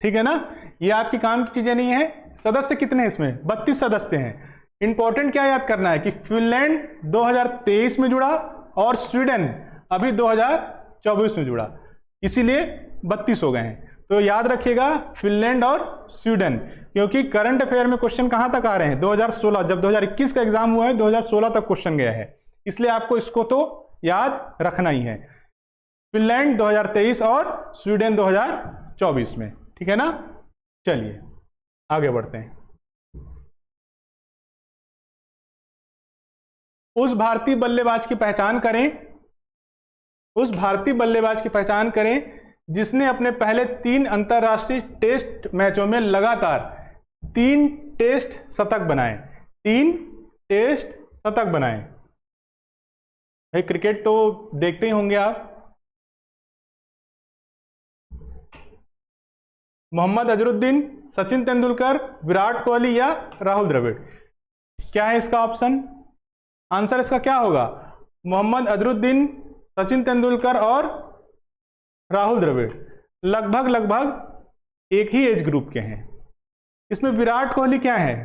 ठीक है ना। ये आपकी काम की चीजें नहीं है। सदस्य कितने हैं इसमें? 32 सदस्य हैं। इंपॉर्टेंट क्या याद करना है कि फिनलैंड 2023 में जुड़ा और स्वीडन अभी 2024 में जुड़ा, इसीलिए 32 हो गए हैं। तो याद रखिएगा फिनलैंड और स्वीडन, क्योंकि करंट अफेयर में क्वेश्चन कहां तक आ रहे हैं? 2016, जब 2021 का एग्जाम हुआ है 2016 तक क्वेश्चन गया है, इसलिए आपको इसको तो याद रखना ही है। फिनलैंड 2023 और स्वीडन 2024 में, ठीक है ना। चलिए आगे बढ़ते हैं। उस भारतीय बल्लेबाज की पहचान करें, उस भारतीय बल्लेबाज की पहचान करें जिसने अपने पहले 3 अंतरराष्ट्रीय टेस्ट मैचों में लगातार 3 टेस्ट शतक बनाए। 3 टेस्ट शतक बनाए। भाई क्रिकेट तो देखते ही होंगे आप। मोहम्मद अजरुद्दीन, सचिन तेंदुलकर, विराट कोहली या राहुल द्रविड़? क्या है इसका ऑप्शन? आंसर इसका क्या होगा? मोहम्मद अजरुद्दीन, सचिन तेंदुलकर और राहुल द्रविड़ लगभग एक ही एज ग्रुप के हैं। इसमें विराट कोहली क्या है?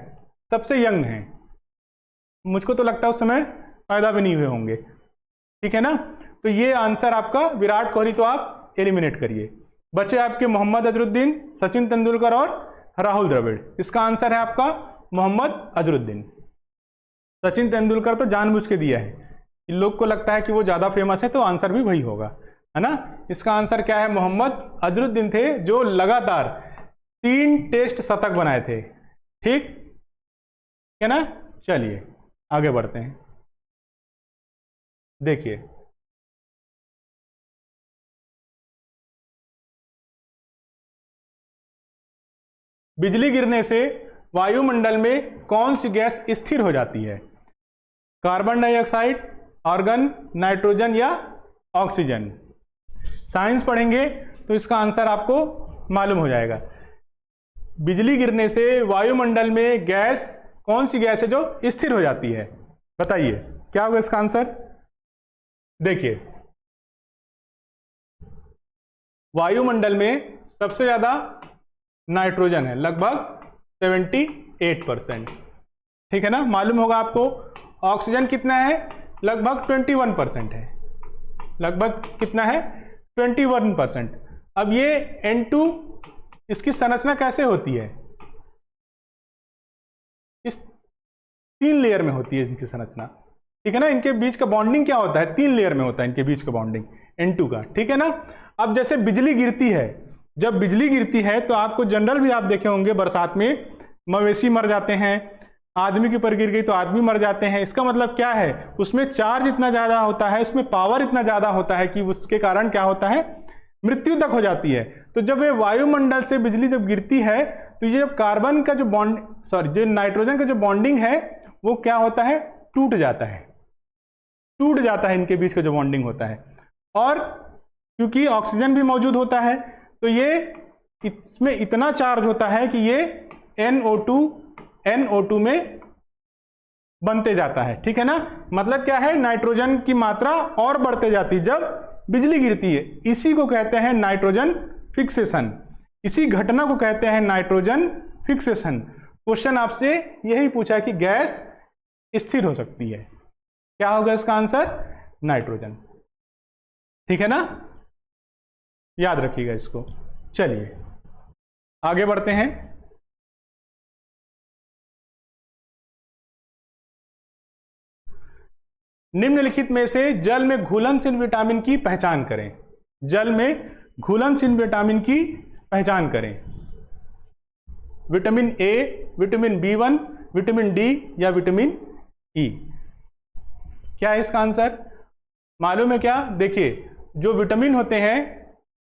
सबसे यंग हैं, मुझको तो लगता है उस समय पैदा भी नहीं हुए होंगे, ठीक है ना। तो ये आंसर आपका विराट कोहली तो आप एलिमिनेट करिए। बचे आपके मोहम्मद अजरुद्दीन, सचिन तेंदुलकर और राहुल द्रविड़। इसका आंसर है आपका मोहम्मद अजरुद्दीन। सचिन तेंदुलकर तो जानबूझ के दिया है, इन लोग को लगता है कि वो ज्यादा फेमस है तो आंसर भी वही होगा, है ना। इसका आंसर क्या है? मोहम्मद अजरुद्दीन थे जो लगातार 3 टेस्ट शतक बनाए थे। ठीक है ना। चलिए आगे बढ़ते हैं। देखिए बिजली गिरने से वायुमंडल में कौन सी गैस स्थिर हो जाती है? कार्बन डाइऑक्साइड, आर्गन, नाइट्रोजन या ऑक्सीजन? साइंस पढ़ेंगे तो इसका आंसर आपको मालूम हो जाएगा। बिजली गिरने से वायुमंडल में गैस, कौन सी गैस है जो स्थिर हो जाती है? बताइए क्या होगा इसका आंसर। देखिए वायुमंडल में सबसे ज्यादा नाइट्रोजन है, लगभग 78%। ठीक है ना, मालूम होगा आपको। ऑक्सीजन कितना है? लगभग 21% है। लगभग कितना है? 21%। अब ये N2, इसकी संरचना कैसे होती है? इस 3 लेयर में होती है इनकी संरचना। ठीक है ना, इनके बीच का बॉन्डिंग क्या होता है? 3 लेयर में होता है इनके बीच का बॉन्डिंग N2 का। ठीक है ना। अब जैसे बिजली गिरती है, जब बिजली गिरती है तो आपको जनरल भी आप देखे होंगे, बरसात में मवेशी मर जाते हैं, आदमी के ऊपर गिर गई तो आदमी मर जाते हैं। इसका मतलब क्या है? उसमें चार्ज इतना ज्यादा होता है, उसमें पावर इतना ज्यादा होता है कि उसके कारण क्या होता है? मृत्यु तक हो जाती है। तो जब ये वायुमंडल से बिजली जब गिरती है तो ये कार्बन का जो जो नाइट्रोजन का जो बॉन्डिंग है वो क्या होता है? टूट जाता है। टूट जाता है, इनके बीच का जो बॉन्डिंग होता है। और क्योंकि ऑक्सीजन भी मौजूद होता है तो ये इसमें इतना चार्ज होता है कि ये NO2 में बनते जाता है। ठीक है ना। मतलब क्या है? नाइट्रोजन की मात्रा और बढ़ते जाती है जब बिजली गिरती है। इसी को कहते हैं नाइट्रोजन फिक्सेशन। इसी घटना को कहते हैं नाइट्रोजन फिक्सेशन। क्वेश्चन आपसे यही पूछा है कि गैस स्थिर हो सकती है, क्या होगा इसका आंसर? नाइट्रोजन। ठीक है ना, याद रखिएगा इसको। चलिए आगे बढ़ते हैं। निम्नलिखित में से जल में घुलनशील विटामिन की पहचान करें। जल में घुलनशील विटामिन की पहचान करें। Vitamin A, vitamin B1, vitamin D या विटामिन ई? क्या है इसका आंसर? मालूम है क्या? देखिए जो विटामिन होते हैं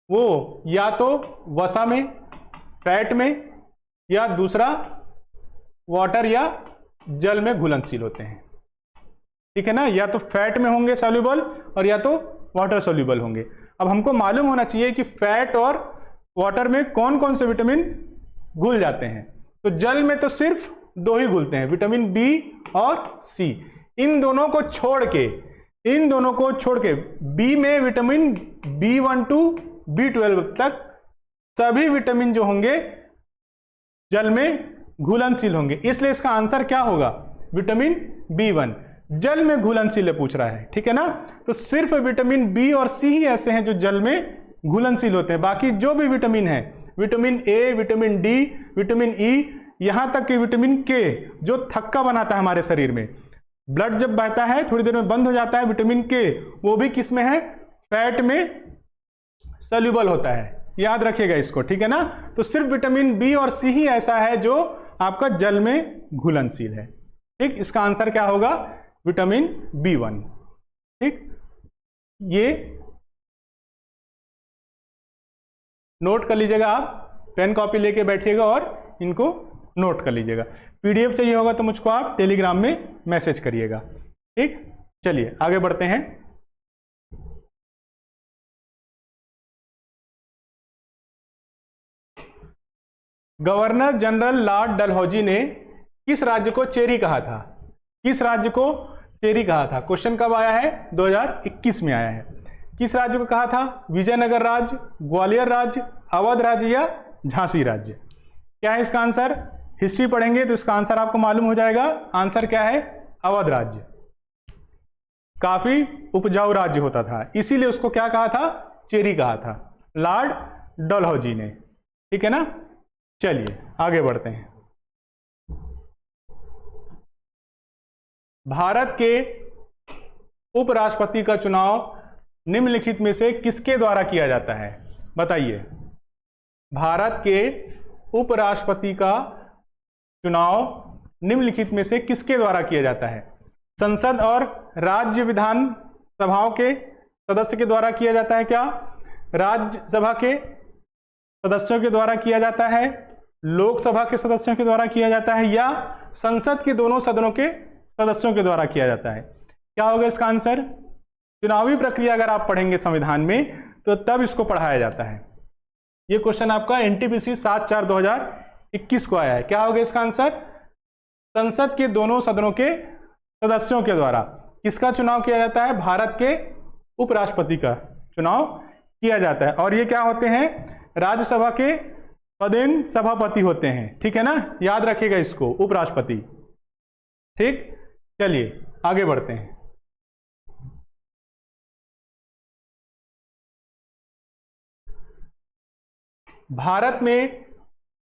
वो या तो वसा में, फैट में, या दूसरा वाटर या जल में घुलनशील होते हैं। ठीक है ना, या तो फैट में होंगे सॉल्युबल और या तो वाटर सॉल्युबल होंगे। अब हमको मालूम होना चाहिए कि फैट और वाटर में कौन कौन से विटामिन घुल जाते हैं। तो जल में तो सिर्फ 2 ही घुलते हैं, विटामिन बी और सी। इन दोनों को छोड़ के बी में विटामिन B1 to B12 तक सभी विटामिन जो होंगे जल में घुलनशील होंगे। इसलिए इसका आंसर क्या होगा? विटामिन B1 जल में घुलनशील पूछ रहा है। ठीक है ना। तो सिर्फ विटामिन बी और सी ही ऐसे हैं जो जल में घुलनशील होते हैं। बाकी जो भी विटामिन है, vitamin A, vitamin D, vitamin E, यहां तक कि विटामिन के जो थक्का बनाता है हमारे शरीर में, ब्लड जब बहता है थोड़ी देर में बंद हो जाता है, विटामिन के वो भी किस में है? फैट में सॉल्युबल होता है। याद रखिएगा इसको। ठीक है ना। तो सिर्फ विटामिन बी और सी ही ऐसा है जो आपका जल में घुलनशील है। ठीक, इसका आंसर क्या होगा? Vitamin B1। ठीक, ये नोट कर लीजिएगा, आप पेन कॉपी लेके बैठिएगा और इनको नोट कर लीजिएगा। PDF चाहिए होगा तो मुझको आप टेलीग्राम में मैसेज करिएगा। ठीक, चलिए आगे बढ़ते हैं। गवर्नर जनरल लॉर्ड डलहौजी ने किस राज्य को चेरी कहा था? किस राज्य को चेरी कहा था? क्वेश्चन कब आया है? 2021 में आया है। किस राज्य को कहा था? विजयनगर राज्य, ग्वालियर राज्य, अवध राज्य या झांसी राज्य? क्या है इसका आंसर? हिस्ट्री पढ़ेंगे तो इसका आंसर आपको मालूम हो जाएगा। आंसर क्या है? अवध राज्य। काफी उपजाऊ राज्य होता था, इसीलिए उसको क्या कहा था? चेरी कहा था, लॉर्ड डलहौजी ने। ठीक है ना। चलिए आगे बढ़ते हैं। भारत के उपराष्ट्रपति का चुनाव निम्नलिखित में से किसके द्वारा किया जाता है? बताइए। भारत के उपराष्ट्रपति का चुनाव निम्नलिखित में से किसके द्वारा किया जाता है? संसद और राज्य विधान सभाओं के सदस्य के द्वारा किया जाता है क्या? राज्यसभा के सदस्यों के द्वारा किया जाता है? लोकसभा के सदस्यों के द्वारा किया जाता है? या संसद के दोनों सदनों के सदस्यों के द्वारा किया जाता है? क्या होगा इसका आंसर? चुनावी प्रक्रिया अगर आप पढ़ेंगे संविधान में तो तब इसको पढ़ाया जाता है। ये क्वेश्चन आपका एनटीपीसी 7/4/2021 को आया है। क्या होगा इसका आंसर? संसद के दोनों सदनों के सदस्यों के द्वारा किसका चुनाव किया जाता है? भारत के उपराष्ट्रपति का चुनाव किया जाता है। और ये क्या होते हैं? राज्यसभा के पदेन सभापति होते हैं, ठीक है ना, याद रखिएगा इसको, उपराष्ट्रपति। ठीक, चलिए आगे बढ़ते हैं। भारत में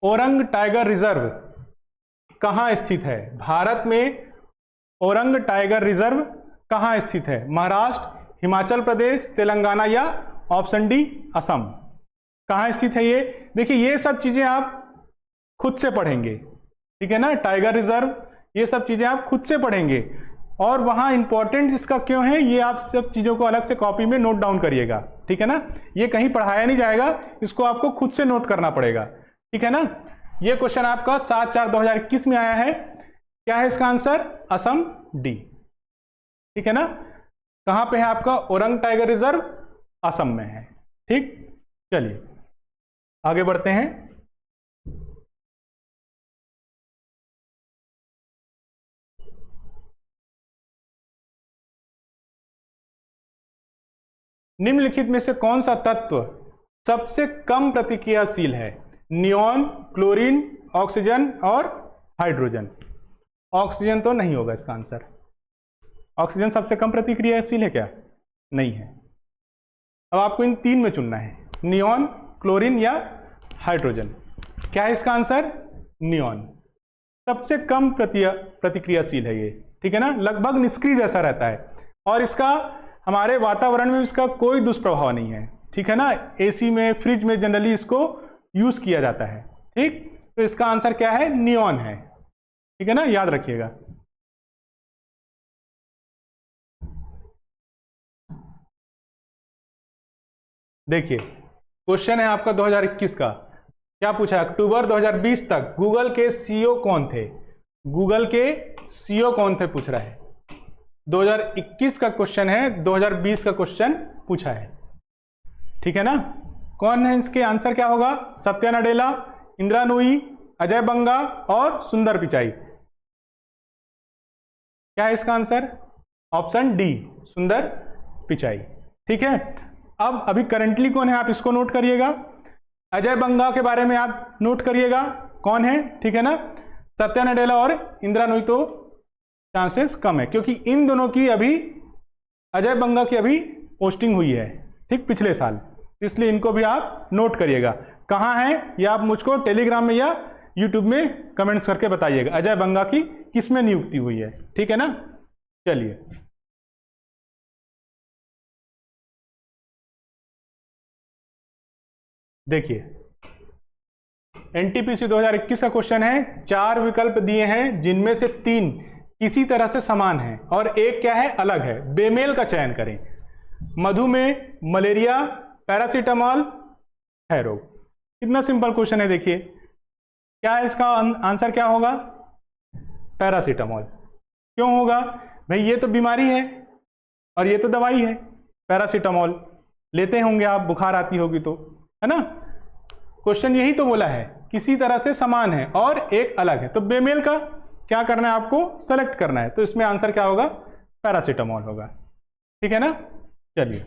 औरंग टाइगर रिजर्व कहां स्थित है? भारत में औरंग टाइगर रिजर्व कहां स्थित है? महाराष्ट्र, हिमाचल प्रदेश, तेलंगाना या ऑप्शन डी असम? कहां स्थित है ये? देखिए ये सब चीजें आप खुद से पढ़ेंगे, ठीक है ना, टाइगर रिजर्व ये सब चीजें आप खुद से पढ़ेंगे। और वहां इंपॉर्टेंट इसका क्यों है ये आप सब चीजों को अलग से कॉपी में नोट डाउन करिएगा, ठीक है ना। ये कहीं पढ़ाया नहीं जाएगा, इसको आपको खुद से नोट करना पड़ेगा, ठीक है ना। ये क्वेश्चन आपका 7/4/2021 में आया है। क्या है इसका आंसर? असम, डी, ठीक है ना। कहां पे है आपका औरंग टाइगर रिजर्व? असम में है। ठीक, चलिए आगे बढ़ते हैं। निम्नलिखित में से कौन सा तत्व सबसे कम प्रतिक्रियाशील है? नियॉन, क्लोरीन, ऑक्सीजन और हाइड्रोजन। ऑक्सीजन तो नहीं होगा इसका आंसर। ऑक्सीजन सबसे कम प्रतिक्रियाशील है क्या? नहीं है। अब आपको इन तीन में चुनना है, नियॉन, क्लोरीन या हाइड्रोजन। क्या है इसका आंसर? नियॉन सबसे कम प्रतिक्रियाशील है ये, ठीक है ना, लगभग निष्क्रिय जैसा रहता है और इसका हमारे वातावरण में इसका कोई दुष्प्रभाव नहीं है, ठीक है ना। एसी में, फ्रिज में जनरली इसको यूज किया जाता है। ठीक, तो इसका आंसर क्या है? नियॉन है, ठीक है ना, याद रखिएगा। देखिए क्वेश्चन है आपका 2021 का। क्या पूछा? अक्टूबर 2020 तक गूगल के सीईओ कौन थे? गूगल के सीईओ कौन थे पूछ रहा है। 2021 का क्वेश्चन है, 2020 का क्वेश्चन पूछा है, ठीक है ना। कौन है? इसके आंसर क्या होगा? सत्या नडेला, इंदिरा नूई, अजय बंगा और सुंदर पिचाई। क्या है इसका आंसर? ऑप्शन डी, सुंदर पिचाई, ठीक है। अब अभी करंटली कौन है आप इसको नोट करिएगा। अजय बंगा के बारे में आप नोट करिएगा कौन है, ठीक है ना। सत्या नडेला और इंदिरा नूई तो चांसेस कम है क्योंकि इन दोनों की अभी, अजय बंगा की अभी पोस्टिंग हुई है, ठीक, पिछले साल, इसलिए इनको भी आप नोट करिएगा। कहाँ है ये आप मुझको टेलीग्राम में या यूट्यूब में कमेंट्स करके बताइएगा अजय बंगा की किस में नियुक्ति हुई है, ठीक है ना। चलिए देखिए एनटीपीसी 2021 का क्वेश्चन है। 4 विकल्प दिए हैं जिनमें से 3 किसी तरह से समान है और एक क्या है? अलग है। बेमेल का चयन करें। मधुमेह, मलेरिया, पैरासीटामॉल, क्षय रोग। कितना सिंपल क्वेश्चन है। देखिए क्या है इसका आंसर? क्या होगा? पैरासीटामॉल। क्यों होगा भाई? ये तो बीमारी है और ये तो दवाई है। पैरासीटामॉल लेते होंगे आप, बुखार आती होगी तो, है ना। क्वेश्चन यही तो बोला है, किसी तरह से समान है और एक अलग है। तो बेमेल का क्या करना है? आपको सेलेक्ट करना है। तो इसमें आंसर क्या होगा? पैरासीटामॉल होगा, ठीक है ना। चलिए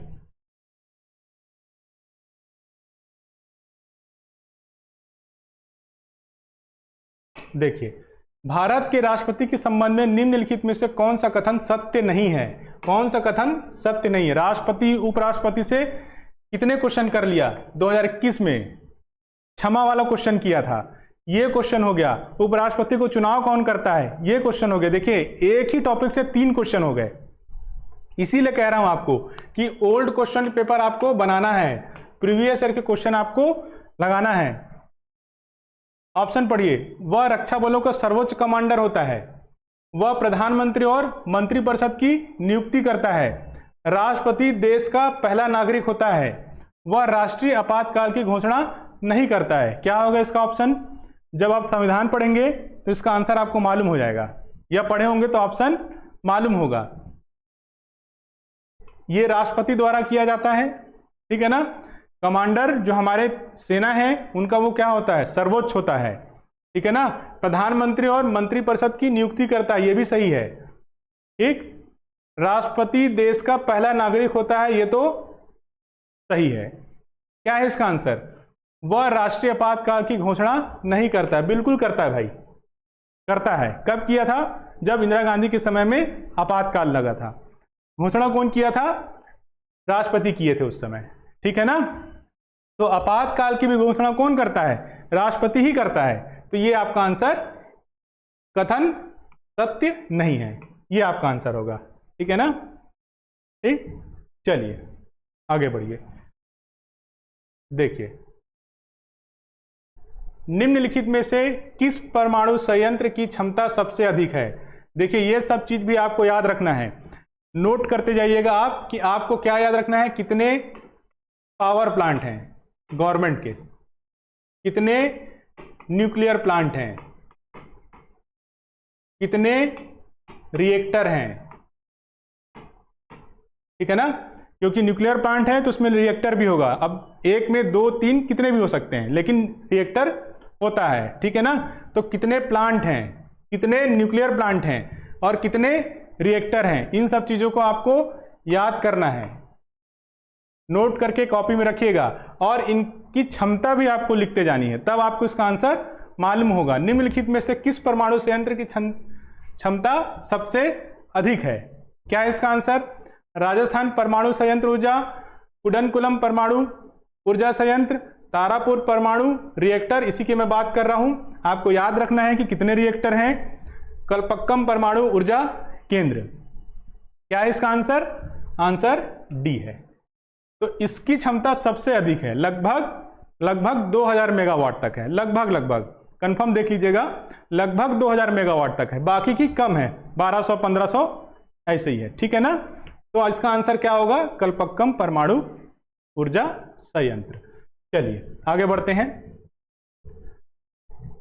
देखिए, भारत के राष्ट्रपति के संबंध में निम्नलिखित में से कौन सा कथन सत्य नहीं है? कौन सा कथन सत्य नहीं है? राष्ट्रपति उपराष्ट्रपति से कितने क्वेश्चन कर लिया? 2021 में क्षमा वाला क्वेश्चन किया था, ये क्वेश्चन हो गया। उपराष्ट्रपति को चुनाव कौन करता है? ये क्वेश्चन हो गया। देखिए एक ही टॉपिक से 3 क्वेश्चन हो गए। इसीलिए कह रहा हूं आपको कि ओल्ड क्वेश्चन पेपर आपको बनाना है, प्रीवियस ईयर के क्वेश्चन आपको लगाना है। ऑप्शन पढ़िए, वह रक्षा बलों का सर्वोच्च कमांडर होता है, वह प्रधानमंत्री और मंत्रिपरिषद की नियुक्ति करता है, राष्ट्रपति देश का पहला नागरिक होता है, वह राष्ट्रीय आपातकाल की घोषणा नहीं करता है। क्या होगा इसका ऑप्शन? जब आप संविधान पढ़ेंगे तो इसका आंसर आपको मालूम हो जाएगा, या पढ़े होंगे तो ऑप्शन मालूम होगा। ये राष्ट्रपति द्वारा किया जाता है, ठीक है ना। कमांडर जो हमारे सेना है उनका वो क्या होता है? सर्वोच्च होता है, ठीक है ना। प्रधानमंत्री और मंत्रिपरिषद की नियुक्ति करता है, ये भी सही है, ठीक। राष्ट्रपति देश का पहला नागरिक होता है, ये तो सही है। क्या है इसका आंसर? वह राष्ट्रीय आपातकाल की घोषणा नहीं करता है। बिल्कुल करता है भाई, करता है। कब किया था? जब इंदिरा गांधी के समय में आपातकाल लगा था। घोषणा कौन किया था? राष्ट्रपति किए थे उस समय, ठीक है ना। तो आपातकाल की भी घोषणा कौन करता है? राष्ट्रपति ही करता है। तो ये आपका आंसर कथन सत्य नहीं है, ये आपका आंसर होगा, ठीक है ना। ठीक, चलिए आगे बढ़िए। देखिए, निम्नलिखित में से किस परमाणु संयंत्र की क्षमता सबसे अधिक है? देखिए, ये सब चीज भी आपको याद रखना है, नोट करते जाइएगा आप कि आपको क्या याद रखना है, कितने पावर प्लांट हैं गवर्नमेंट के, कितने न्यूक्लियर प्लांट हैं, कितने रिएक्टर हैं, ठीक है ना। क्योंकि न्यूक्लियर प्लांट है तो उसमें रिएक्टर भी होगा। अब एक में 2 3 कितने भी हो सकते हैं, लेकिन रिएक्टर होता है, ठीक है ना। तो कितने प्लांट हैं, कितने न्यूक्लियर प्लांट हैं और कितने रिएक्टर हैं, इन सब चीजों को आपको याद करना है, नोट करके कॉपी में रखिएगा। और इनकी क्षमता भी आपको लिखते जानी है, तब आपको इसका आंसर मालूम होगा। निम्नलिखित में से किस परमाणु संयंत्र की क्षमता सबसे अधिक है? क्या है इसका आंसर? राजस्थान परमाणु संयंत्र ऊर्जा, कुडनकुलम परमाणु ऊर्जा संयंत्र, तारापुर परमाणु रिएक्टर, इसी की मैं बात कर रहा हूं। आपको याद रखना है कि कितने रिएक्टर हैं। कलपक्कम परमाणु ऊर्जा केंद्र। क्या है इसका आंसर? आंसर डी है। तो इसकी क्षमता सबसे अधिक है, लगभग 2000 मेगावाट तक है। लगभग कंफर्म देख लीजिएगा, लगभग 2000 मेगावाट तक है, बाकी की कम है, 1200 1500 ऐसे ही है, ठीक है ना। तो इसका आंसर क्या होगा? कलपक्कम परमाणु ऊर्जा संयंत्र। चलिए आगे बढ़ते हैं।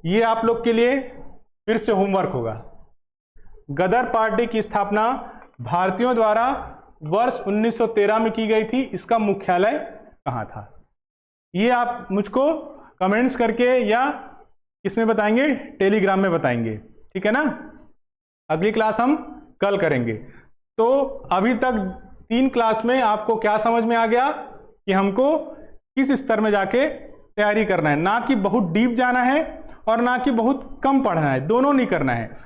ये आप लोग के लिए फिर से होमवर्क होगा। गदर पार्टी की स्थापना भारतीयों द्वारा वर्ष 1913 में की गई थी। इसका मुख्यालय कहां था? ये आप मुझको कमेंट्स करके या इसमें बताएंगे, टेलीग्राम में बताएंगे, ठीक है ना। अगली क्लास हम कल करेंगे। तो अभी तक 3 क्लास में आपको क्या समझ में आ गया कि हमको किस स्तर में जाके तैयारी करना है। ना कि बहुत डीप जाना है और ना कि बहुत कम पढ़ना है, दोनों नहीं करना है।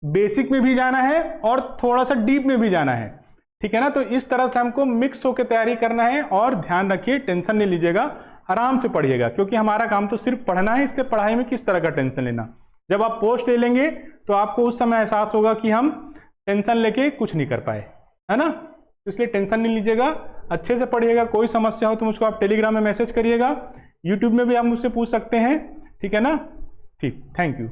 बेसिक में भी जाना है और थोड़ा सा डीप में भी जाना है, ठीक है ना। तो इस तरह से हमको मिक्स होकर तैयारी करना है। और ध्यान रखिए, टेंशन नहीं लीजिएगा, आराम से पढ़िएगा, क्योंकि हमारा काम तो सिर्फ पढ़ना है। इसलिए पढ़ाई में किस तरह का टेंशन लेना। जब आप पोस्ट ले लेंगे तो आपको उस समय एहसास होगा कि हम टेंशन लेके कुछ नहीं कर पाए, है ना। इसलिए टेंशन नहीं लीजिएगा, अच्छे से पढ़िएगा। कोई समस्या हो तो मुझको आप टेलीग्राम में मैसेज करिएगा, यूट्यूब में भी आप मुझसे पूछ सकते हैं, ठीक है ना। ठीक, थैंक यू।